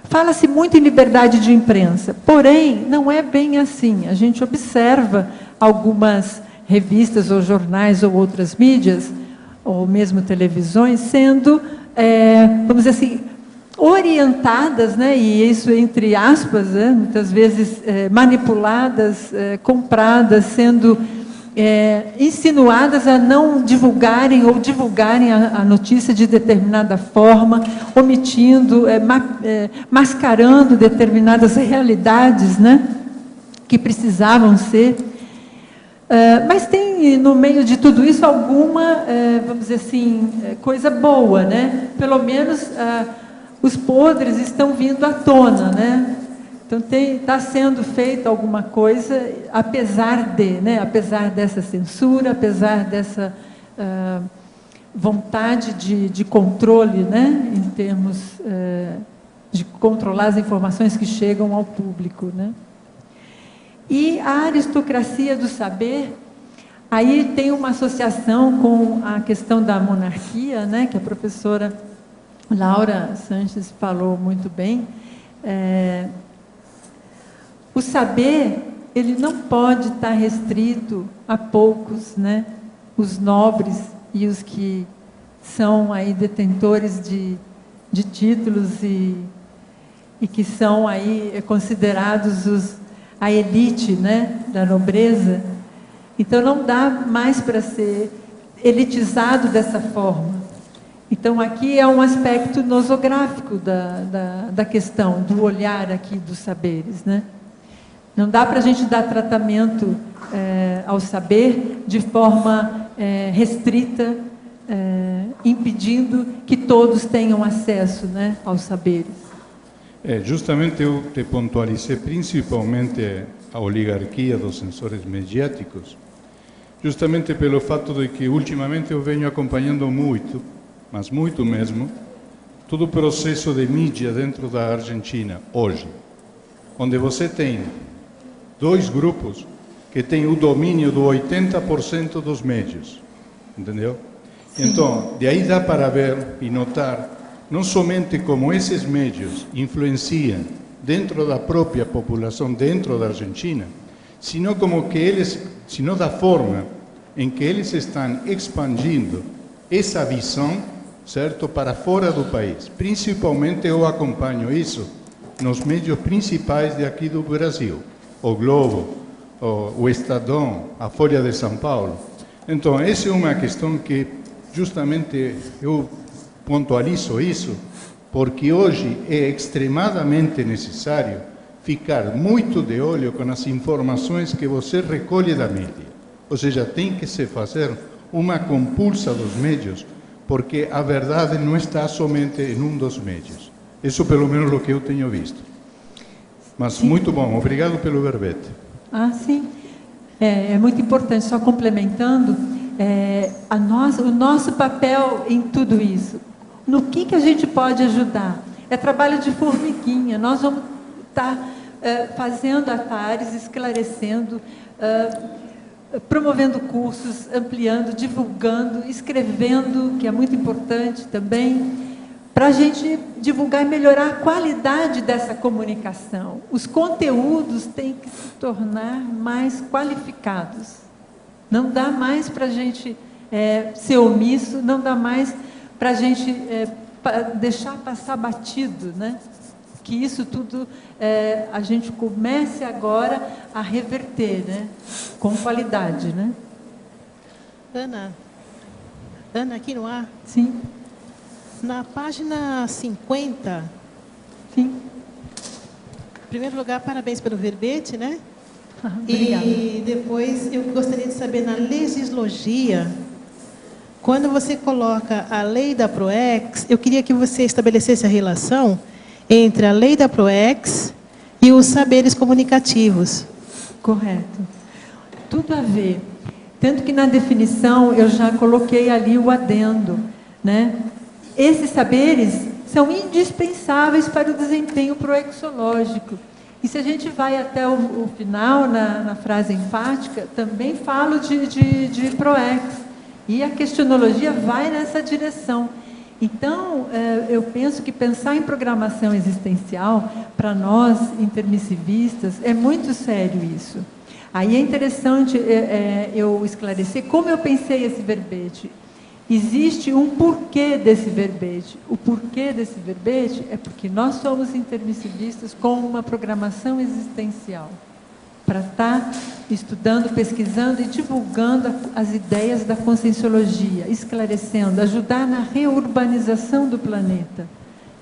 Fala-se muito em liberdade de imprensa, porém, não é bem assim. A gente observa algumas revistas ou jornais ou outras mídias, ou mesmo televisões, sendo, vamos dizer assim, orientadas, né, e isso entre aspas, muitas vezes manipuladas, compradas, sendo insinuadas a não divulgarem ou divulgarem a notícia de determinada forma, omitindo, mascarando determinadas realidades, né, que precisavam ser. Mas tem, no meio de tudo isso, alguma, vamos dizer assim, coisa boa, né? Pelo menos os podres estão vindo à tona, né? Então, está sendo feita alguma coisa, apesar dessa censura, apesar dessa vontade de controle, né? Em termos de controlar as informações que chegam ao público, né? E a aristocracia do saber, aí tem uma associação com a questão da monarquia, né, que a professora Laura Sanches falou muito bem. O saber, ele não pode estar restrito a poucos, né, os nobres e os que são aí detentores de títulos e que são aí considerados a elite, né, da nobreza. Então, não dá mais para ser elitizado dessa forma. Então, aqui é um aspecto nosográfico da questão, do olhar aqui dos saberes, né? Não dá para a gente dar tratamento ao saber de forma restrita, impedindo que todos tenham acesso, né, aos saberes. Justamente eu te pontualizei principalmente a oligarquia dos censores mediáticos, justamente pelo fato de que ultimamente eu venho acompanhando muito, mas muito mesmo, todo o processo de mídia dentro da Argentina, hoje, onde você tem dois grupos que têm o domínio do 80% dos médios, entendeu? Então, de aí dá para ver e notar não somente como esses médios influenciam dentro da própria população, dentro da Argentina, sino como que sino da forma em que eles estão expandindo essa visão, certo, para fora do país. Principalmente eu acompanho isso nos médios principais de aqui do Brasil, o Globo, o Estadão, a Folha de São Paulo. Então, essa é uma questão que justamente eu pontualizo isso, porque hoje é extremadamente necessário ficar muito de olho com as informações que você recolhe da mídia. Ou seja, tem que se fazer uma compulsa dos médios, porque a verdade não está somente em um dos médios. Isso, pelo menos, é o que eu tenho visto. Mas sim. Muito bom, obrigado pelo verbete. Sim. É muito importante, só complementando, o nosso papel em tudo isso. No que a gente pode ajudar? É trabalho de formiguinha. Nós vamos estar fazendo atares, esclarecendo, promovendo cursos, ampliando, divulgando, escrevendo, que é muito importante também, para a gente divulgar e melhorar a qualidade dessa comunicação. Os conteúdos têm que se tornar mais qualificados. Não dá mais para a gente ser omisso, não dá mais para a gente deixar passar batido, né? Que isso tudo a gente comece agora a reverter, né? Com qualidade, né? Ana, aqui no ar? Sim. Na página 50. Sim. Em primeiro lugar, parabéns pelo verbete, né? Obrigada. E depois eu gostaria de saber, na legislogia, quando você coloca a lei da PROEX, eu queria que você estabelecesse a relação entre a lei da PROEX e os saberes comunicativos. Correto. Tudo a ver. Tanto que na definição eu já coloquei ali o adendo, né? Esses saberes são indispensáveis para o desempenho proexológico. E se a gente vai até o final, na frase enfática, também falo de PROEX. E a questionologia vai nessa direção. Então, eu penso que pensar em programação existencial, para nós, intermissivistas, é muito sério isso. Aí é interessante eu esclarecer como eu pensei esse verbete. Existe um porquê desse verbete. O porquê desse verbete é porque nós somos intermissivistas com uma programação existencial, para estar estudando, pesquisando e divulgando as ideias da conscienciologia, esclarecendo, ajudar na reurbanização do planeta.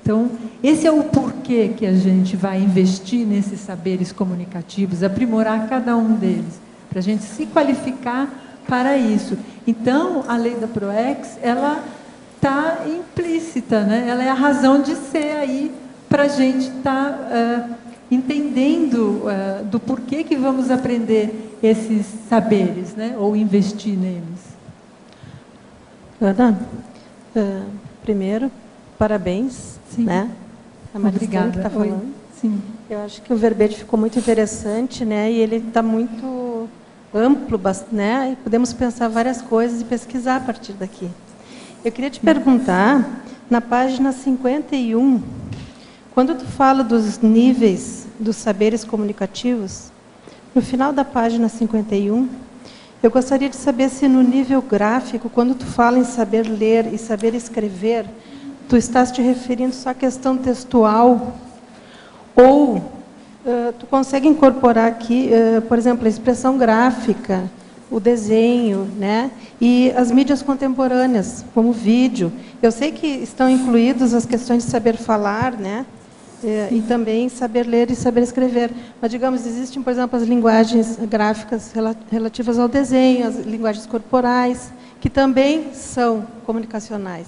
Então, esse é o porquê que a gente vai investir nesses saberes comunicativos, aprimorar cada um deles, para a gente se qualificar para isso. Então, a lei da PROEX, ela está implícita, né? Ela é a razão de ser aí para a gente estar entendendo do porquê que vamos aprender esses saberes, né? Ou investir neles. Ana, primeiro, parabéns. Sim. Né? A Maristela que está falando. Oi. Sim. Eu acho que o verbete ficou muito interessante, né? E ele está muito amplo, né? E podemos pensar várias coisas e pesquisar a partir daqui. Eu queria te perguntar, na página 51, quando tu fala dos níveis dos saberes comunicativos, no final da página 51, eu gostaria de saber se no nível gráfico, quando tu fala em saber ler e saber escrever, tu estás te referindo só à questão textual ou tu consegue incorporar aqui, por exemplo, a expressão gráfica, o desenho, né? E as mídias contemporâneas, como vídeo. Eu sei que estão incluídos as questões de saber falar, né? E também saber ler e saber escrever. Mas, digamos, existem, por exemplo, as linguagens gráficas relativas ao desenho, as linguagens corporais, que também são comunicacionais.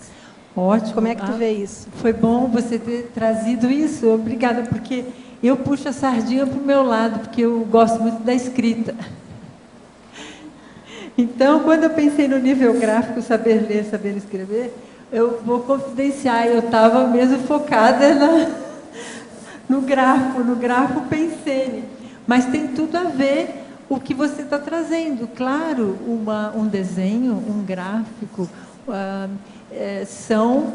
Ótimo. Como é que tu vê isso? Foi bom você ter trazido isso. Obrigada, porque eu puxo a sardinha para o meu lado, porque eu gosto muito da escrita. Então, quando eu pensei no nível gráfico, saber ler, saber escrever, eu vou confidenciar, eu estava mesmo focada no grafo Pensene. Mas tem tudo a ver o que você está trazendo. Claro, um desenho, um gráfico, são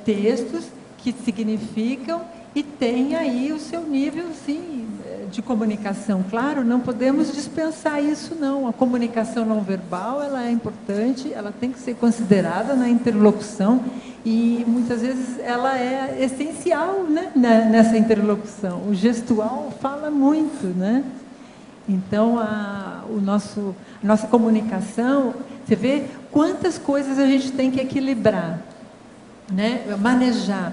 textos que significam e tem aí o seu nível, sim, de comunicação. Claro, não podemos dispensar isso, não. A comunicação não verbal, ela é importante, ela tem que ser considerada na interlocução e, muitas vezes, ela é essencial, né, nessa interlocução. O gestual fala muito, né? Então, a nossa comunicação, você vê quantas coisas a gente tem que equilibrar, né? Manejar.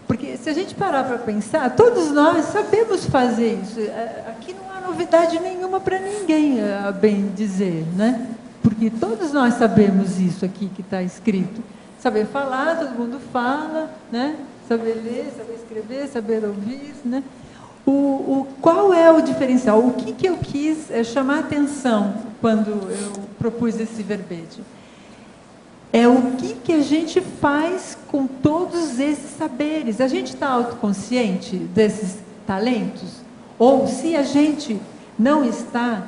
Porque se a gente parar para pensar, todos nós sabemos fazer isso. Aqui não há novidade nenhuma para ninguém, a bem dizer, né? Porque todos nós sabemos isso aqui que está escrito. Saber falar, todo mundo fala, né? Saber ler, saber escrever, saber ouvir, né? Qual é o diferencial? O que eu quis chamar a atenção quando eu propus esse verbete? É o que a gente faz com todos esses saberes. A gente está autoconsciente desses talentos? Ou, se a gente não está,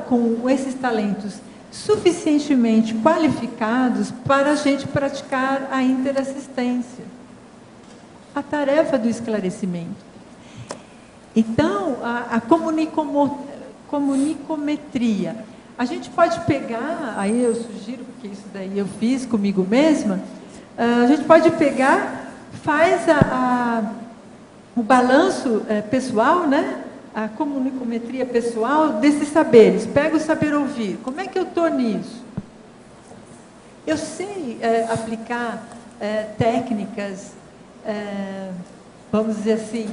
com esses talentos suficientemente qualificados para a gente praticar a interassistência, a tarefa do esclarecimento. Então, a comunicometria, a gente pode pegar, aí eu sugiro, porque isso daí eu fiz comigo mesma, a gente pode pegar, faz o balanço pessoal, né? A comunicometria pessoal desses saberes. Pega o saber ouvir. Como é que eu estou nisso? Eu sei aplicar técnicas, vamos dizer assim,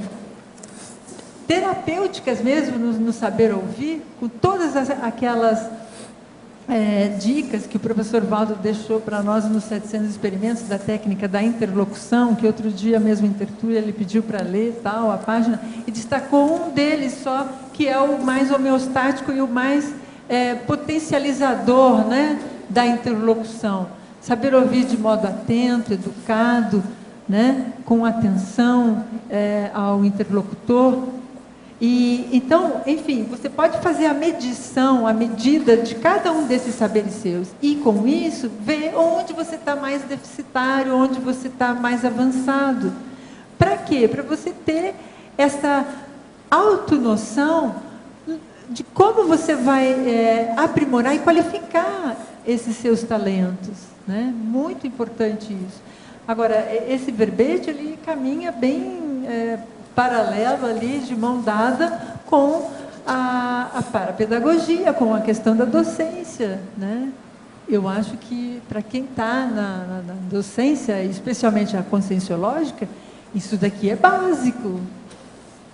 terapêuticas mesmo no saber ouvir, com todas aquelas dicas que o professor Valdo deixou para nós nos 700 experimentos da técnica da interlocução, que outro dia mesmo em Tertúlia ele pediu para ler tal, a página, e destacou um deles só, que é o mais homeostático e o mais potencializador, né, da interlocução. Saber ouvir de modo atento, educado, né, com atenção ao interlocutor. E, então, enfim, você pode fazer a medição, a medida de cada um desses saberes seus. E, com isso, ver onde você está mais deficitário, onde você está mais avançado. Para quê? Para você ter essa autonoção de como você vai aprimorar e qualificar esses seus talentos, né? Muito importante isso. Agora, esse verbete, ele caminha bem paralelo ali, de mão dada com a parapedagogia, com a questão da docência, né? Eu acho que, para quem está na docência, especialmente a conscienciológica, isso daqui é básico.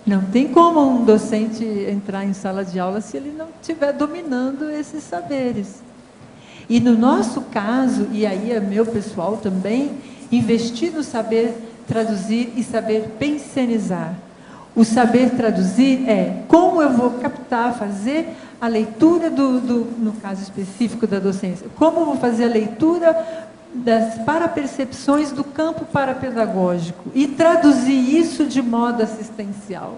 Não tem como um docente entrar em sala de aula se ele não estiver dominando esses saberes. E no nosso caso, e aí é meu pessoal também, investir no saber traduzir e saber pensionizar. O saber traduzir é como eu vou captar, fazer a leitura no caso específico da docência, como eu vou fazer a leitura das parapercepções do campo parapedagógico e traduzir isso de modo assistencial,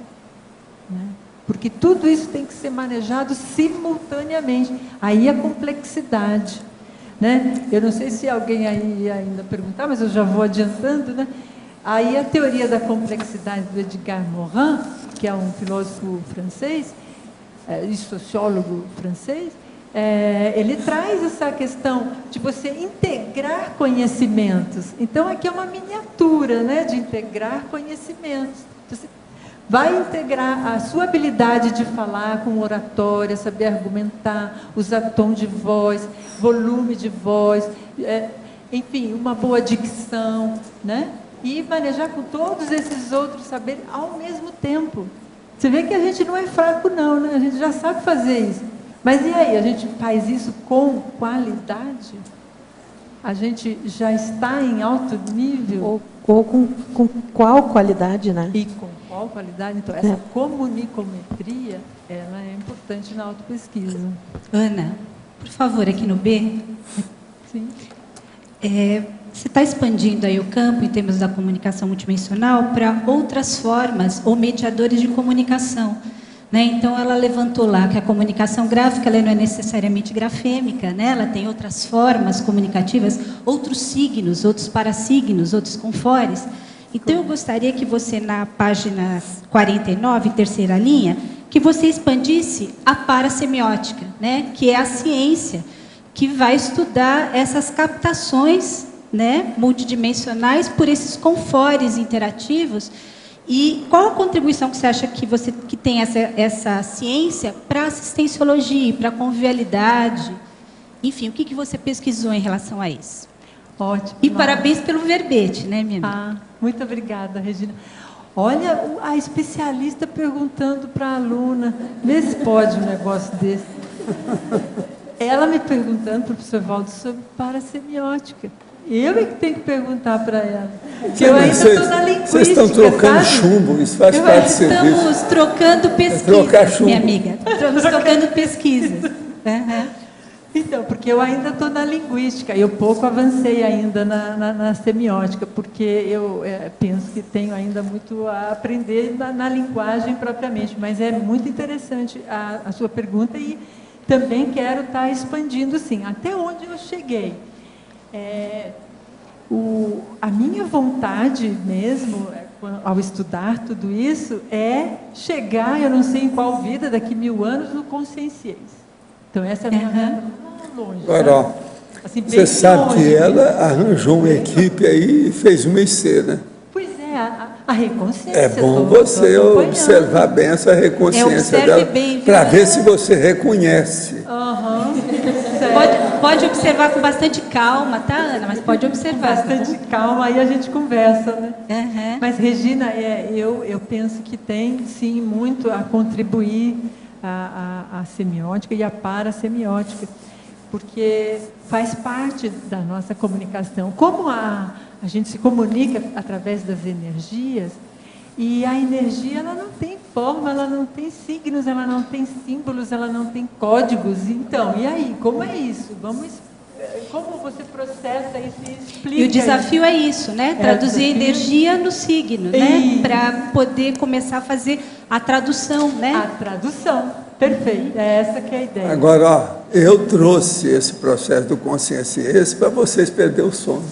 né? Porque tudo isso tem que ser manejado simultaneamente. Aí a complexidade, né? Eu não sei se alguém aí ia ainda perguntar, mas eu já vou adiantando, né? Aí a teoria da complexidade do Edgar Morin, que é um filósofo francês, e sociólogo francês, ele traz essa questão de você integrar conhecimentos. Então, aqui é uma miniatura, né, de integrar conhecimentos. Você vai integrar a sua habilidade de falar com oratória, saber argumentar, usar tom de voz, volume de voz, enfim, uma boa dicção, né? E manejar com todos esses outros saberes ao mesmo tempo. Você vê que a gente não é fraco não, né? A gente já sabe fazer isso. Mas e aí, a gente faz isso com qualidade? A gente já está em alto nível? Ou com qual qualidade, né? E com qual qualidade? Então, essa comunicometria, ela é importante na autopesquisa. Ana, por favor, aqui no B. Sim. Você está expandindo aí o campo em termos da comunicação multidimensional para outras formas ou mediadores de comunicação, né? Então, ela levantou lá que a comunicação gráfica ela não é necessariamente grafêmica, né? Ela tem outras formas comunicativas, outros signos, outros parasignos, outros confores. Então, eu gostaria que você, na página 49, terceira linha, que você expandisse a parasemiótica, né? Que é a ciência que vai estudar essas captações, né, multidimensionais por esses confores interativos. E qual a contribuição que você acha que tem essa ciência para a assistenciologia, para a convivialidade? Enfim, o que você pesquisou em relação a isso? Ótimo. E parabéns pelo verbete, né, minha amiga? Muito obrigada, Regina. Olha, a especialista perguntando para a aluna, vê se pode um negócio desse. Ela me perguntando, professor Valdo, sobre parasemiótica. Eu é que tenho que perguntar para ela. Eu ainda estou na linguística. Vocês estão trocando chumbo, isso faz parte do serviço. Estamos trocando pesquisas, minha amiga. Estamos trocando pesquisas. Então, porque eu ainda estou na linguística, eu pouco avancei ainda na semiótica, porque eu penso que tenho ainda muito a aprender na linguagem propriamente, mas é muito interessante a sua pergunta e também quero estar expandindo, sim, até onde eu cheguei. A minha vontade mesmo, ao estudar tudo isso, é chegar, eu não sei em qual vida, daqui 1000 anos, no conscienciês. Então, essa é a minha meta longe. Agora, ó, assim, você sabe longe, que ela arranjou uma equipe aí e fez uma IC, né? Pois é, a reconsciência. É bom você observar bem essa reconsciência dela, para ver se você reconhece. Pode observar com bastante calma, tá, Ana? Mas pode observar. Com bastante calma, aí a gente conversa, né? Mas, Regina, eu penso que tem, sim, muito a contribuir a semiótica e a parasemiótica, porque faz parte da nossa comunicação. Como a gente se comunica através das energias, e a energia ela não tem forma, ela não tem signos, ela não tem símbolos, ela não tem códigos. Então, e aí, como é isso? Como você processa isso e explica? E o desafio é isso, né? Traduzir energia no signo, né? Para poder começar a fazer a tradução, né? A tradução, perfeito. É essa que é a ideia. Agora, ó, eu trouxe esse processo do consciência para vocês perderem o sono.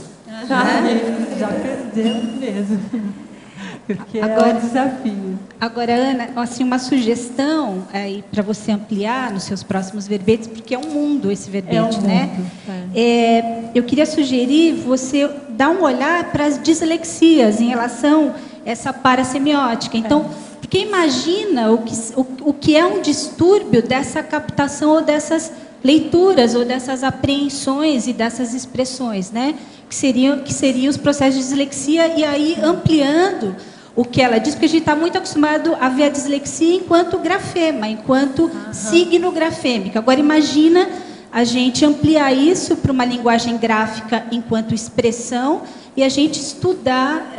Já perdemos mesmo. Porque agora, é um desafio. Agora, Ana, assim, uma sugestão aí para você ampliar nos seus próximos verbetes, porque é um mundo esse verbete, né? Eu queria sugerir você dar um olhar para as dislexias em relação a essa parasemiótica. Então, porque imagina o que é um distúrbio dessa captação ou dessas leituras ou dessas apreensões e dessas expressões, né? Que seriam os processos de dislexia, e aí ampliando o que ela diz, porque a gente está muito acostumado a ver a dislexia enquanto grafema, enquanto signo grafêmico. Agora, imagina a gente ampliar isso para uma linguagem gráfica enquanto expressão e a gente estudar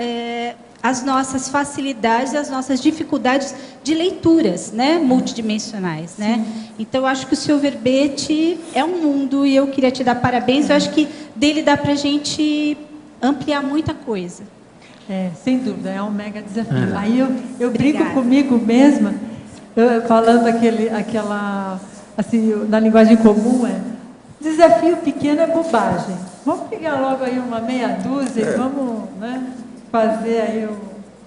as nossas facilidades, as nossas dificuldades de leituras, né, multidimensionais, né? Então, eu acho que o seu verbete é um mundo e eu queria te dar parabéns. Eu acho que dele dá para a gente ampliar muita coisa. Sem dúvida, é um mega desafio. Aí eu brinco comigo mesma, falando aquela, assim, na linguagem comum, desafio pequeno é bobagem. Vamos pegar logo aí uma meia dúzia e vamos, né, fazer aí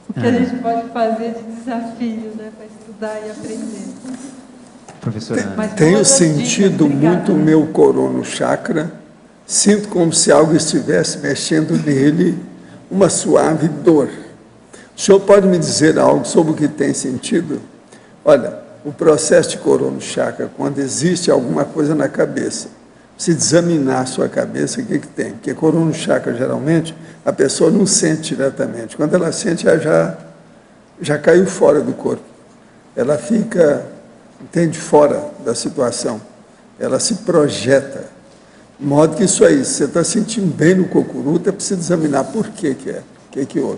o que a gente pode fazer de desafio, né, para estudar e aprender. Professora, tenho sentido muito o meu corono chakra, sinto como se algo estivesse mexendo nele, uma suave dor. O senhor pode me dizer algo sobre o que tem sentido? Olha, o processo de corono chakra, quando existe alguma coisa na cabeça, se examinar a sua cabeça, o que tem? Porque corono chakra, geralmente, a pessoa não sente diretamente. Quando ela sente, ela já caiu fora do corpo. Ela fica, entende, fora da situação. Ela se projeta. De modo que isso aí, se você está sentindo bem no cocuruto, é preciso examinar por que é, o que houve.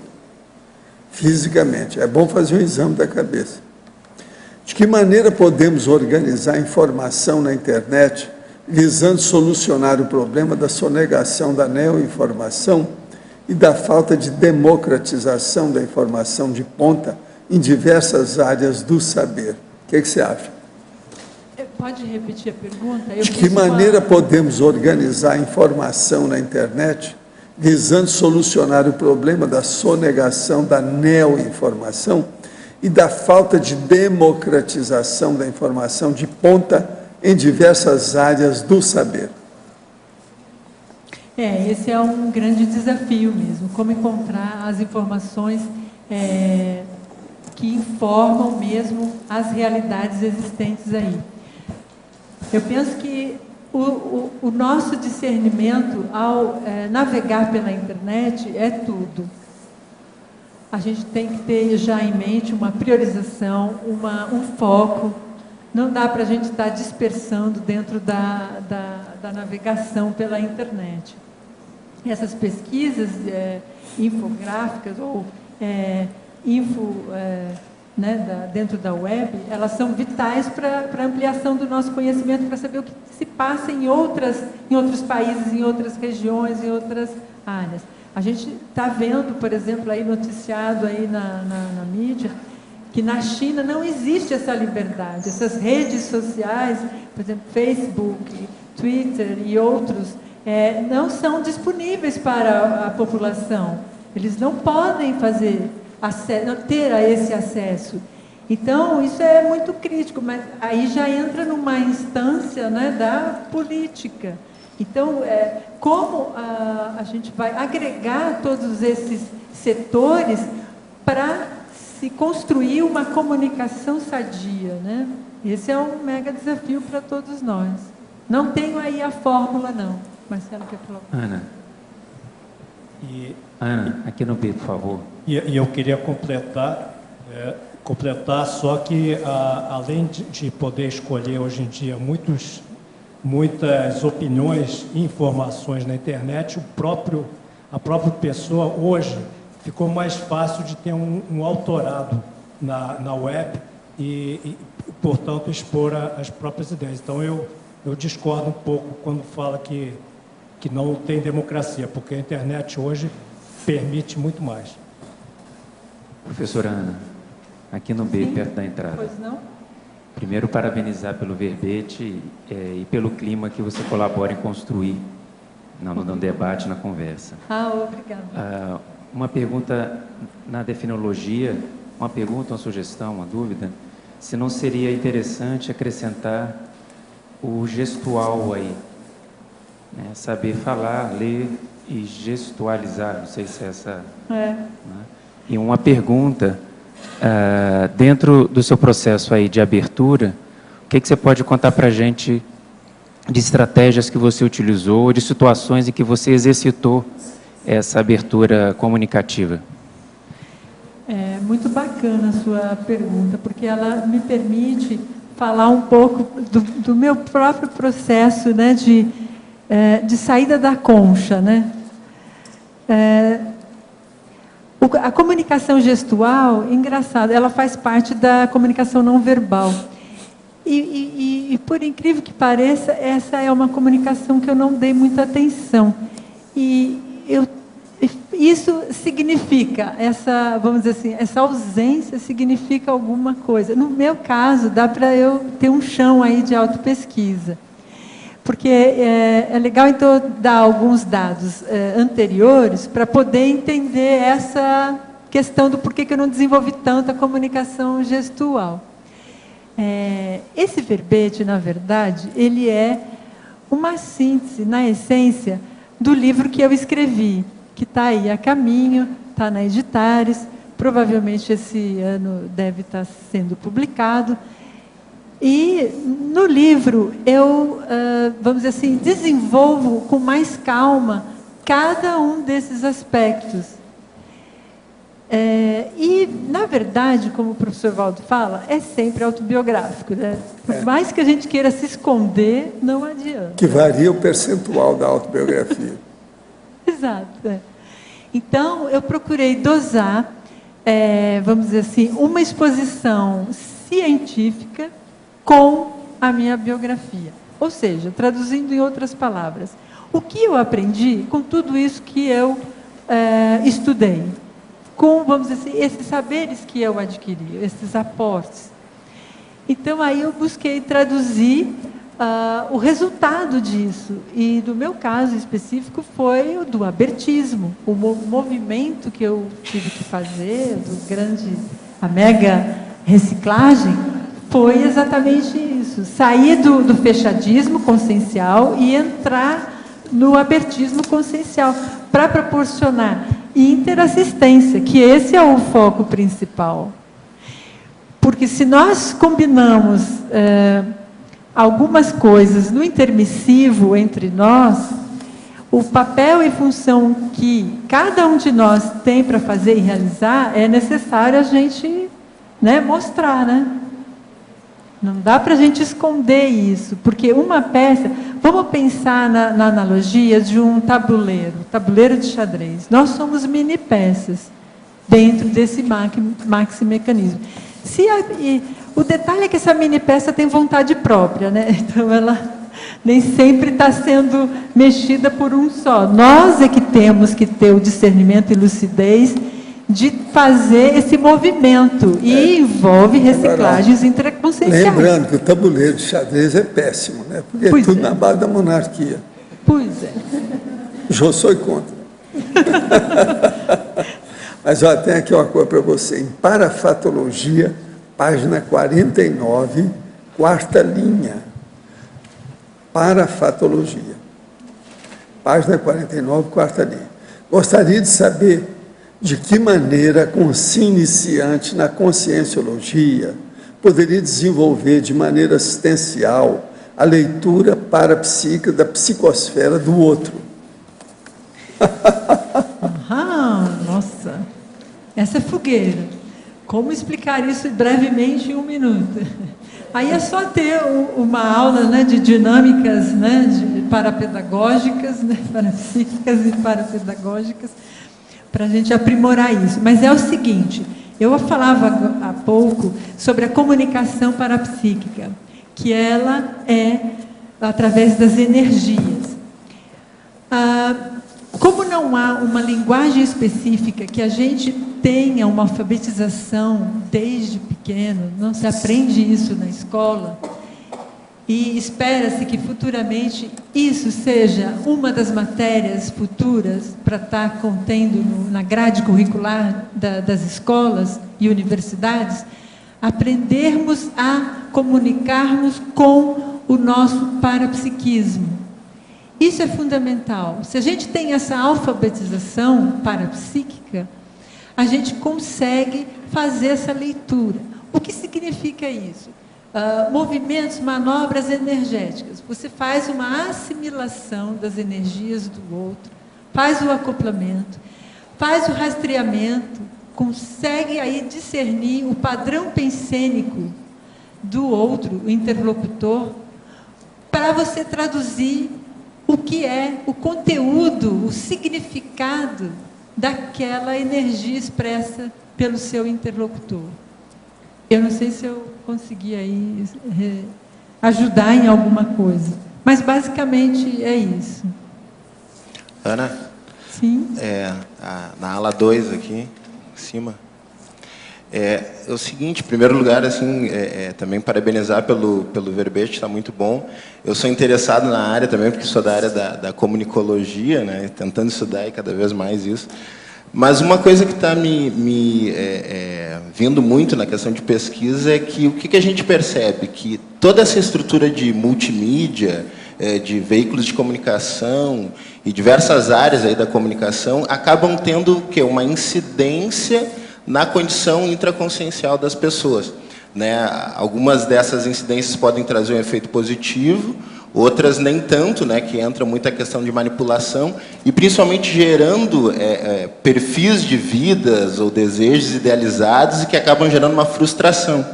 Fisicamente, é bom fazer um exame da cabeça. De que maneira podemos organizar a informação na internet, visando solucionar o problema da sonegação da neoinformação e da falta de democratização da informação de ponta em diversas áreas do saber? O que você acha? Pode repetir a pergunta? De que maneira podemos organizar a informação na internet, visando solucionar o problema da sonegação da neoinformação e da falta de democratização da informação de ponta em diversas áreas do saber? Esse é um grande desafio mesmo, como encontrar as informações que informam mesmo as realidades existentes aí. Eu penso que o nosso discernimento ao navegar pela internet é tudo. A gente tem que ter já em mente uma priorização, um foco. Não dá para a gente estar dispersando dentro da navegação pela internet. Essas pesquisas infográficas ou né, dentro da web, elas são vitais para a ampliação do nosso conhecimento, para saber o que se passa em outros países, em outras regiões, em outras áreas. A gente está vendo, por exemplo, aí noticiado aí na mídia, que na China não existe essa liberdade. Essas redes sociais, por exemplo, Facebook, Twitter e outros, não são disponíveis para a população. Eles não podem ter a esse acesso. Então, isso é muito crítico, mas aí já entra numa instância, né, da política. Então, como a gente vai agregar todos esses setores para se construir uma comunicação sadia, né? Esse é um mega desafio para todos nós. Não tenho aí a fórmula, não. Marcelo, quer falar? Ana, aqui no B, por favor. E eu queria completar só que, além de poder escolher hoje em dia muitas opiniões e informações na internet, a própria pessoa hoje ficou mais fácil de ter um autorado na web e, portanto, expor as próprias ideias. Então, eu discordo um pouco quando fala que não tem democracia, porque a internet hoje permite muito mais. Professora Ana, aqui no B, perto da entrada. Pois não? Primeiro, parabenizar pelo verbete e pelo clima que você colabora em construir no debate, na conversa. Obrigada. Uma pergunta na definologia, uma sugestão, uma dúvida, se não seria interessante acrescentar o gestual aí, né? Saber falar, ler e gestualizar, não sei se é essa... Né? E uma pergunta, dentro do seu processo aí de abertura, o que você pode contar para a gente de estratégias que você utilizou, de situações em que você exercitou essa abertura comunicativa? É muito bacana a sua pergunta, porque ela me permite falar um pouco do meu próprio processo, né, de saída da concha, né? A comunicação gestual, engraçado, ela faz parte da comunicação não verbal. E por incrível que pareça, essa é uma comunicação que eu não dei muita atenção. Isso significa, vamos dizer assim, essa ausência significa alguma coisa. No meu caso, dá para eu ter um chão aí de autopesquisa. Porque é legal, então, dar alguns dados anteriores para poder entender essa questão do porquê que eu não desenvolvi tanto a comunicação gestual. Esse verbete, na verdade, ele é uma síntese, na essência, do livro que eu escrevi, que está aí a caminho, está na Editares, provavelmente esse ano deve estar sendo publicado. E no livro eu, vamos dizer assim, desenvolvo com mais calma cada um desses aspectos. E, na verdade, como o professor Valdo fala, é sempre autobiográfico, né? Por mais que a gente queira se esconder, não adianta. Que varia o percentual da autobiografia. Exato. Então, eu procurei dosar, vamos dizer assim, uma exposição científica com a minha biografia. Ou seja, traduzindo em outras palavras, o que eu aprendi com tudo isso que eu estudei, com, vamos dizer assim, esses saberes que eu adquiri, esses aportes. Então, aí eu busquei traduzir o resultado disso. E, no meu caso específico, foi o do abertismo, o movimento que eu tive que fazer, a mega reciclagem, foi exatamente isso. Sair do fechadismo consciencial e entrar no abertismo consciencial, para proporcionar interassistência, que esse é o foco principal. Porque se nós combinamos algumas coisas no intermissivo entre nós, o papel e função que cada um de nós tem para fazer e realizar, é necessário a gente, né, mostrar, né? Não dá para a gente esconder isso, porque uma peça... Vamos pensar na analogia de um tabuleiro de xadrez. Nós somos mini peças dentro desse maxi mecanismo. O detalhe é que essa mini peça tem vontade própria, né? Então ela nem sempre está sendo mexida por um só. Nós é que temos que ter o discernimento e lucidez de fazer esse movimento, e envolve reciclagens intraconscienciais. Lembrando que o tabuleiro de xadrez é péssimo, né? Porque é tudo na base da monarquia. Pois é. Eu sou contra. Mas olha, tem aqui uma coisa para você. Em Parafatologia, página 49, quarta linha. Parafatologia. Página 49, quarta linha. Gostaria de saber de que maneira a consciência iniciante na conscienciologia poderia desenvolver de maneira assistencial a leitura parapsíquica da psicosfera do outro. Nossa, essa é fogueira. Como explicar isso brevemente em 1 minuto? Aí é só ter uma aula, né, de dinâmicas, né, parapedagógicas, né, parapsíquicas e parapedagógicas, para a gente aprimorar isso. Mas é o seguinte, eu falava há pouco sobre a comunicação parapsíquica, que ela é através das energias. Como não há uma linguagem específica que a gente tenha uma alfabetização desde pequeno, não se aprende isso na escola, e espera-se que futuramente isso seja uma das matérias futuras para estar contendo na grade curricular das escolas e universidades, aprendermos a comunicarmos com o nosso parapsiquismo. Isso é fundamental. Se a gente tem essa alfabetização parapsíquica, a gente consegue fazer essa leitura. O que significa isso? Movimentos, manobras energéticas. Você faz uma assimilação das energias do outro, faz o acoplamento, faz o rastreamento, consegue aí discernir o padrão pensênico do outro, o interlocutor, para você traduzir o que é o conteúdo, o significado daquela energia expressa pelo seu interlocutor. Eu não sei se eu consegui aí ajudar em alguma coisa, mas basicamente é isso. Ana? Sim? Na ala 2 aqui, em cima. É o seguinte, em primeiro lugar, assim, também parabenizar pelo verbete, está muito bom. Eu sou interessado na área também, porque sou da área da comunicologia, né, tentando estudar e cada vez mais isso. Mas uma coisa que está vindo muito na questão de pesquisa é que o que a gente percebe? Que toda essa estrutura de multimídia, de veículos de comunicação e diversas áreas aí da comunicação acabam tendo uma incidência na condição intraconsciencial das pessoas, né? Algumas dessas incidências podem trazer um efeito positivo, outras nem tanto, né? Que entra muito a questão de manipulação e principalmente gerando perfis de vidas ou desejos idealizados e que acabam gerando uma frustração.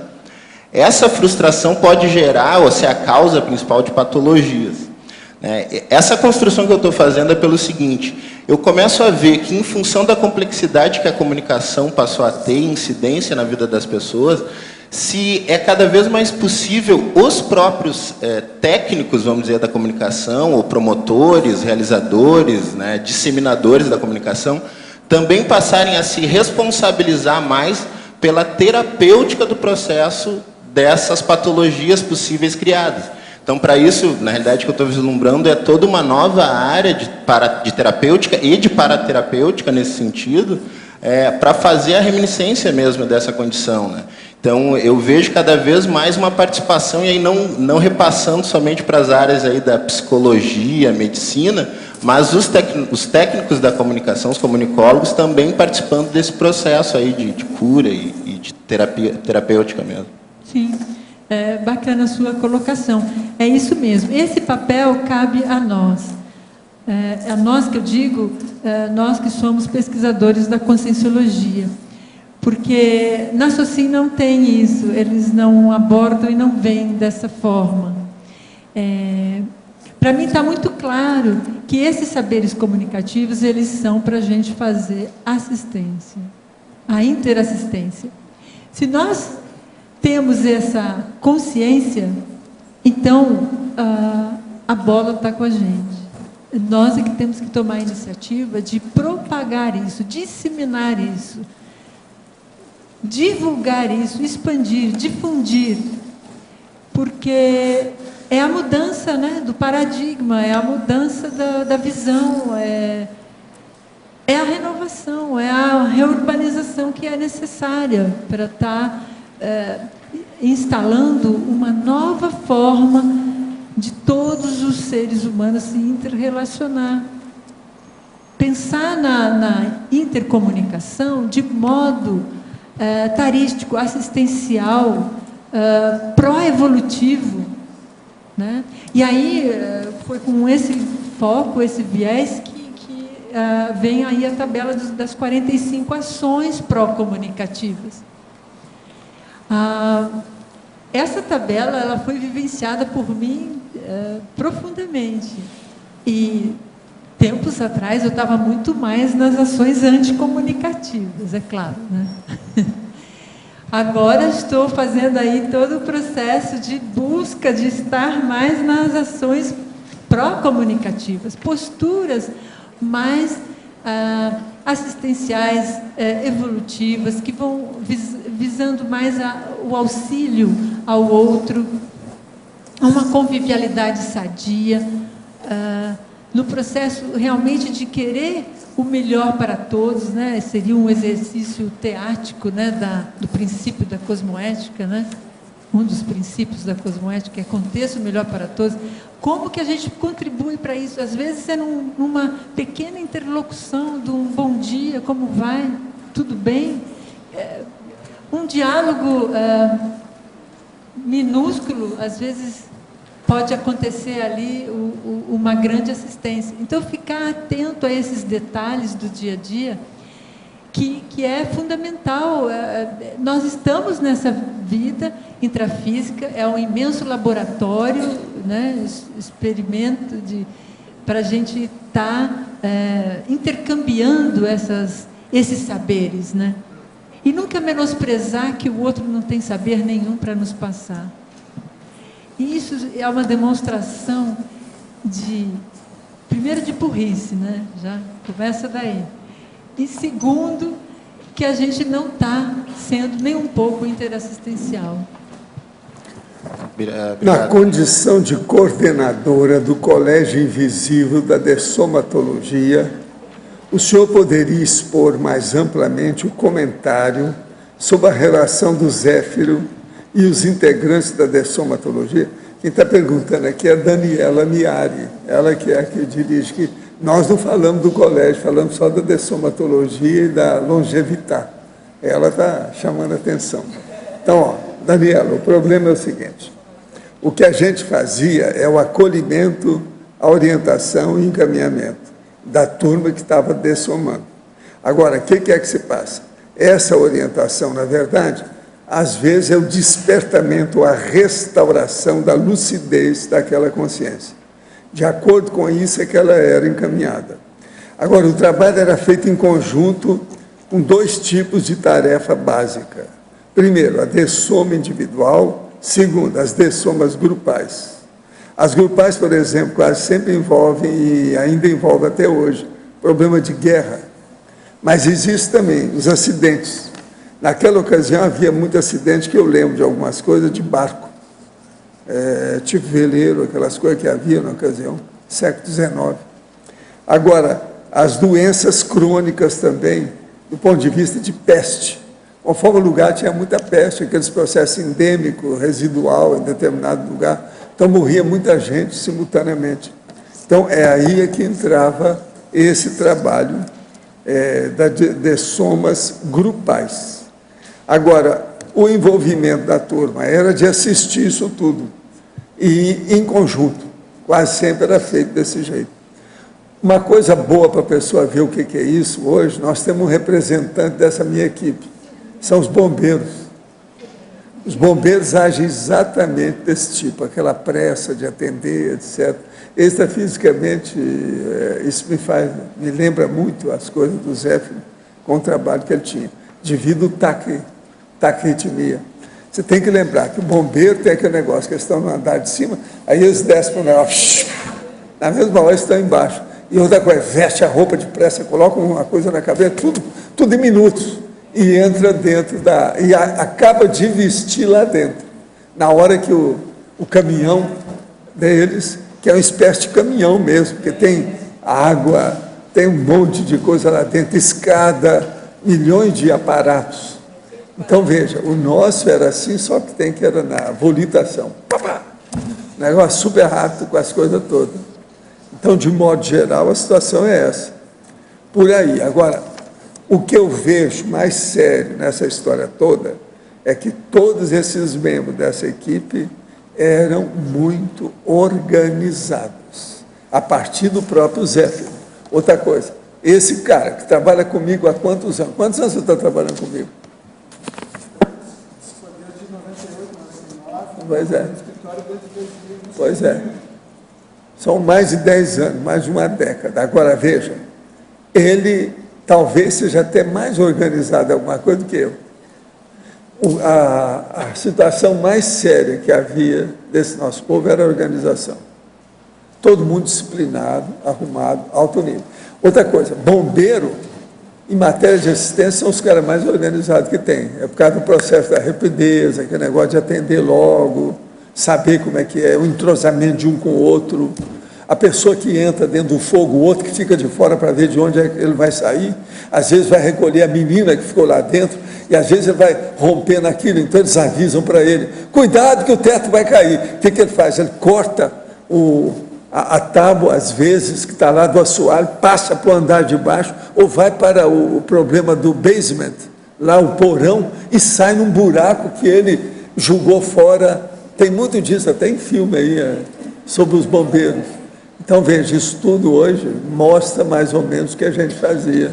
Essa frustração pode gerar ou ser a causa principal de patologias. Essa construção que eu estou fazendo é pelo seguinte: eu começo a ver que, em função da complexidade que a comunicação passou a ter, incidência na vida das pessoas, se é cada vez mais possível os próprios técnicos, vamos dizer, da comunicação, ou promotores, realizadores, né, disseminadores da comunicação, também passarem a se responsabilizar mais pela terapêutica do processo dessas patologias possíveis criadas. Então, para isso, na realidade, o que eu estou vislumbrando é toda uma nova área de terapêutica e de paraterapêutica nesse sentido, para fazer a reminiscência mesmo dessa condição, né? Então, eu vejo cada vez mais uma participação, e aí não repassando somente para as áreas aí da psicologia, medicina, mas os técnicos da comunicação, os comunicólogos, também participando desse processo aí de cura e de terapêutica mesmo. Sim. Bacana a sua colocação. É isso mesmo. Esse papel cabe a nós. A nós que eu digo, nós que somos pesquisadores da conscienciologia. Porque na SOCIM não tem isso, eles não abordam e não veem dessa forma. Para mim está muito claro que esses saberes comunicativos, eles são para a gente fazer assistência, a interassistência. Se nós temos essa consciência, então a bola está com a gente. Nós é que temos que tomar a iniciativa de propagar isso, disseminar isso, divulgar isso, expandir, difundir, porque é a mudança, né, do paradigma, é a mudança da visão, é a renovação, é a reurbanização que é necessária para estar instalando uma nova forma de todos os seres humanos se interrelacionar. Pensar na intercomunicação de modo tarístico, assistencial, pró-evolutivo, né? E aí foi com esse foco, esse viés que vem aí a tabela das 45 ações pró-comunicativas. Essa tabela ela foi vivenciada por mim profundamente. E tempos atrás eu estava muito mais nas ações anticomunicativas, é claro, né? Agora estou fazendo aí todo o processo de busca de estar mais nas ações pró-comunicativas, posturas mais assistenciais, evolutivas, que vão visando mais o auxílio ao outro, uma convivialidade sadia, no processo realmente de querer o melhor para todos, né? Seria um exercício teático, né, do princípio da cosmoética, né? Um dos princípios da cosmoética é aconteça o melhor para todos. Como que a gente contribui para isso? Às vezes é numa pequena interlocução de um bom dia, como vai? Tudo bem? Um diálogo minúsculo, às vezes pode acontecer ali uma grande assistência. Então, ficar atento a esses detalhes do dia a dia, que é fundamental. Nós estamos nessa vida intrafísica, é um imenso laboratório, né, experimento para a gente estar intercambiando esses saberes, né? E nunca menosprezar que o outro não tem saber nenhum para nos passar. E isso é uma demonstração primeiro, de burrice, né? Já começa daí. E segundo, que a gente não está sendo nem um pouco interassistencial. Na condição de coordenadora do Colégio Invisível da Dessomatologia, o senhor poderia expor mais amplamente o comentário sobre a relação do Zéfiro e os integrantes da dessomatologia? Quem está perguntando aqui é a Daniela Miari, ela que é a que dirige, que nós não falamos do colégio, falamos só da dessomatologia e da longevitar. Ela está chamando a atenção. Então, Daniela, o problema é o seguinte: o que a gente fazia é o acolhimento, a orientação e encaminhamento da turma que estava dessomando. Agora, o que é que se passa? Essa orientação, na verdade, às vezes é o despertamento, a restauração da lucidez daquela consciência. De acordo com isso é que ela era encaminhada. Agora, o trabalho era feito em conjunto com 2 tipos de tarefa básica. Primeiro, a dessoma individual. Segundo, as dessomas grupais. As grupais, por exemplo, quase sempre envolvem, e ainda envolvem até hoje, problema de guerra. Mas existe também os acidentes. Naquela ocasião havia muito acidente, que eu lembro de algumas coisas, de barco. Tipo veleiro, aquelas coisas que havia na ocasião, século XIX. Agora, as doenças crônicas também, do ponto de vista de peste. Conforme o lugar tinha muita peste, aqueles processos endêmicos, residual em determinado lugar. Então, morria muita gente simultaneamente. Então, é aí que entrava esse trabalho de somas grupais. Agora, o envolvimento da turma era de assistir isso tudo, e em conjunto, quase sempre era feito desse jeito. Uma coisa boa para a pessoa ver o que é isso hoje, nós temos um representante dessa minha equipe, são os bombeiros. Os bombeiros agem exatamente desse tipo, aquela pressa de atender, etc. Extrafisicamente, isso me lembra muito as coisas do Zé, com o trabalho que ele tinha, devido ao taquirritmia. Você tem que lembrar que o bombeiro tem aquele negócio, que eles estão no andar de cima, aí eles descem para o negócio, na mesma hora eles estão embaixo. E outra coisa, veste a roupa depressa, coloca uma coisa na cabeça, tudo em minutos, e entra dentro e acaba de vestir lá dentro. Na hora que o caminhão deles, que é uma espécie de caminhão mesmo, porque tem água, tem um monte de coisa lá dentro, escada, milhões de aparatos. Então, veja, o nosso era assim, só que era na volitação. Papá! Negócio super rápido com as coisas todas. Então, de modo geral, a situação é essa. Por aí. Agora, o que eu vejo mais sério nessa história toda é que todos esses membros dessa equipe eram muito organizados, a partir do próprio Zéfiro. Outra coisa, esse cara que trabalha comigo há quantos anos? Quantos anos você está trabalhando comigo? Pois é. Pois é. São mais de 10 anos, mais de uma década. Agora, veja, ele talvez seja até mais organizado em alguma coisa do que eu. A situação mais séria que havia desse nosso povo era a organização. Todo mundo disciplinado, arrumado, alto nível. Outra coisa, bombeiro, em matéria de assistência, são os caras mais organizados que tem. É por causa do processo da rapidez, aquele negócio de atender logo, saber como é que é, o entrosamento de um com o outro. A pessoa que entra dentro do fogo, o outro que fica de fora para ver de onde é que ele vai sair, às vezes vai recolher a menina que ficou lá dentro, e às vezes ele vai romper naquilo, então eles avisam para ele, cuidado que o teto vai cair. O que ele faz? Ele corta a tábua, às vezes, que está lá do assoalho, passa para o andar de baixo, ou vai para o problema do basement, lá o porão, e sai num buraco que ele jogou fora. Tem muito disso, até em filme aí, sobre os bombeiros. Então, veja, isso tudo hoje mostra mais ou menos o que a gente fazia,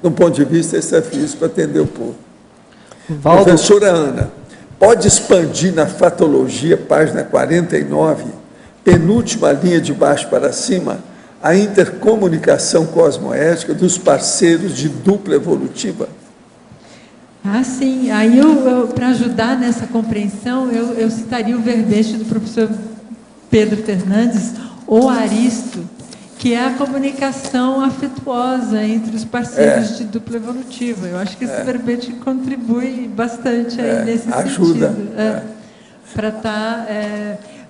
do ponto de vista extrafísico, para atender o povo. Professora Ana, pode expandir na fatologia, página 49, penúltima linha de baixo para cima, a intercomunicação cosmoética dos parceiros de dupla evolutiva? Ah, sim. Aí, para ajudar nessa compreensão, eu citaria o verbete do professor Pedro Fernandes, ou Aristo, que é a comunicação afetuosa entre os parceiros de dupla evolutiva. Eu acho que esse verbete contribui bastante aí nesse ajuda. sentido. Para estar...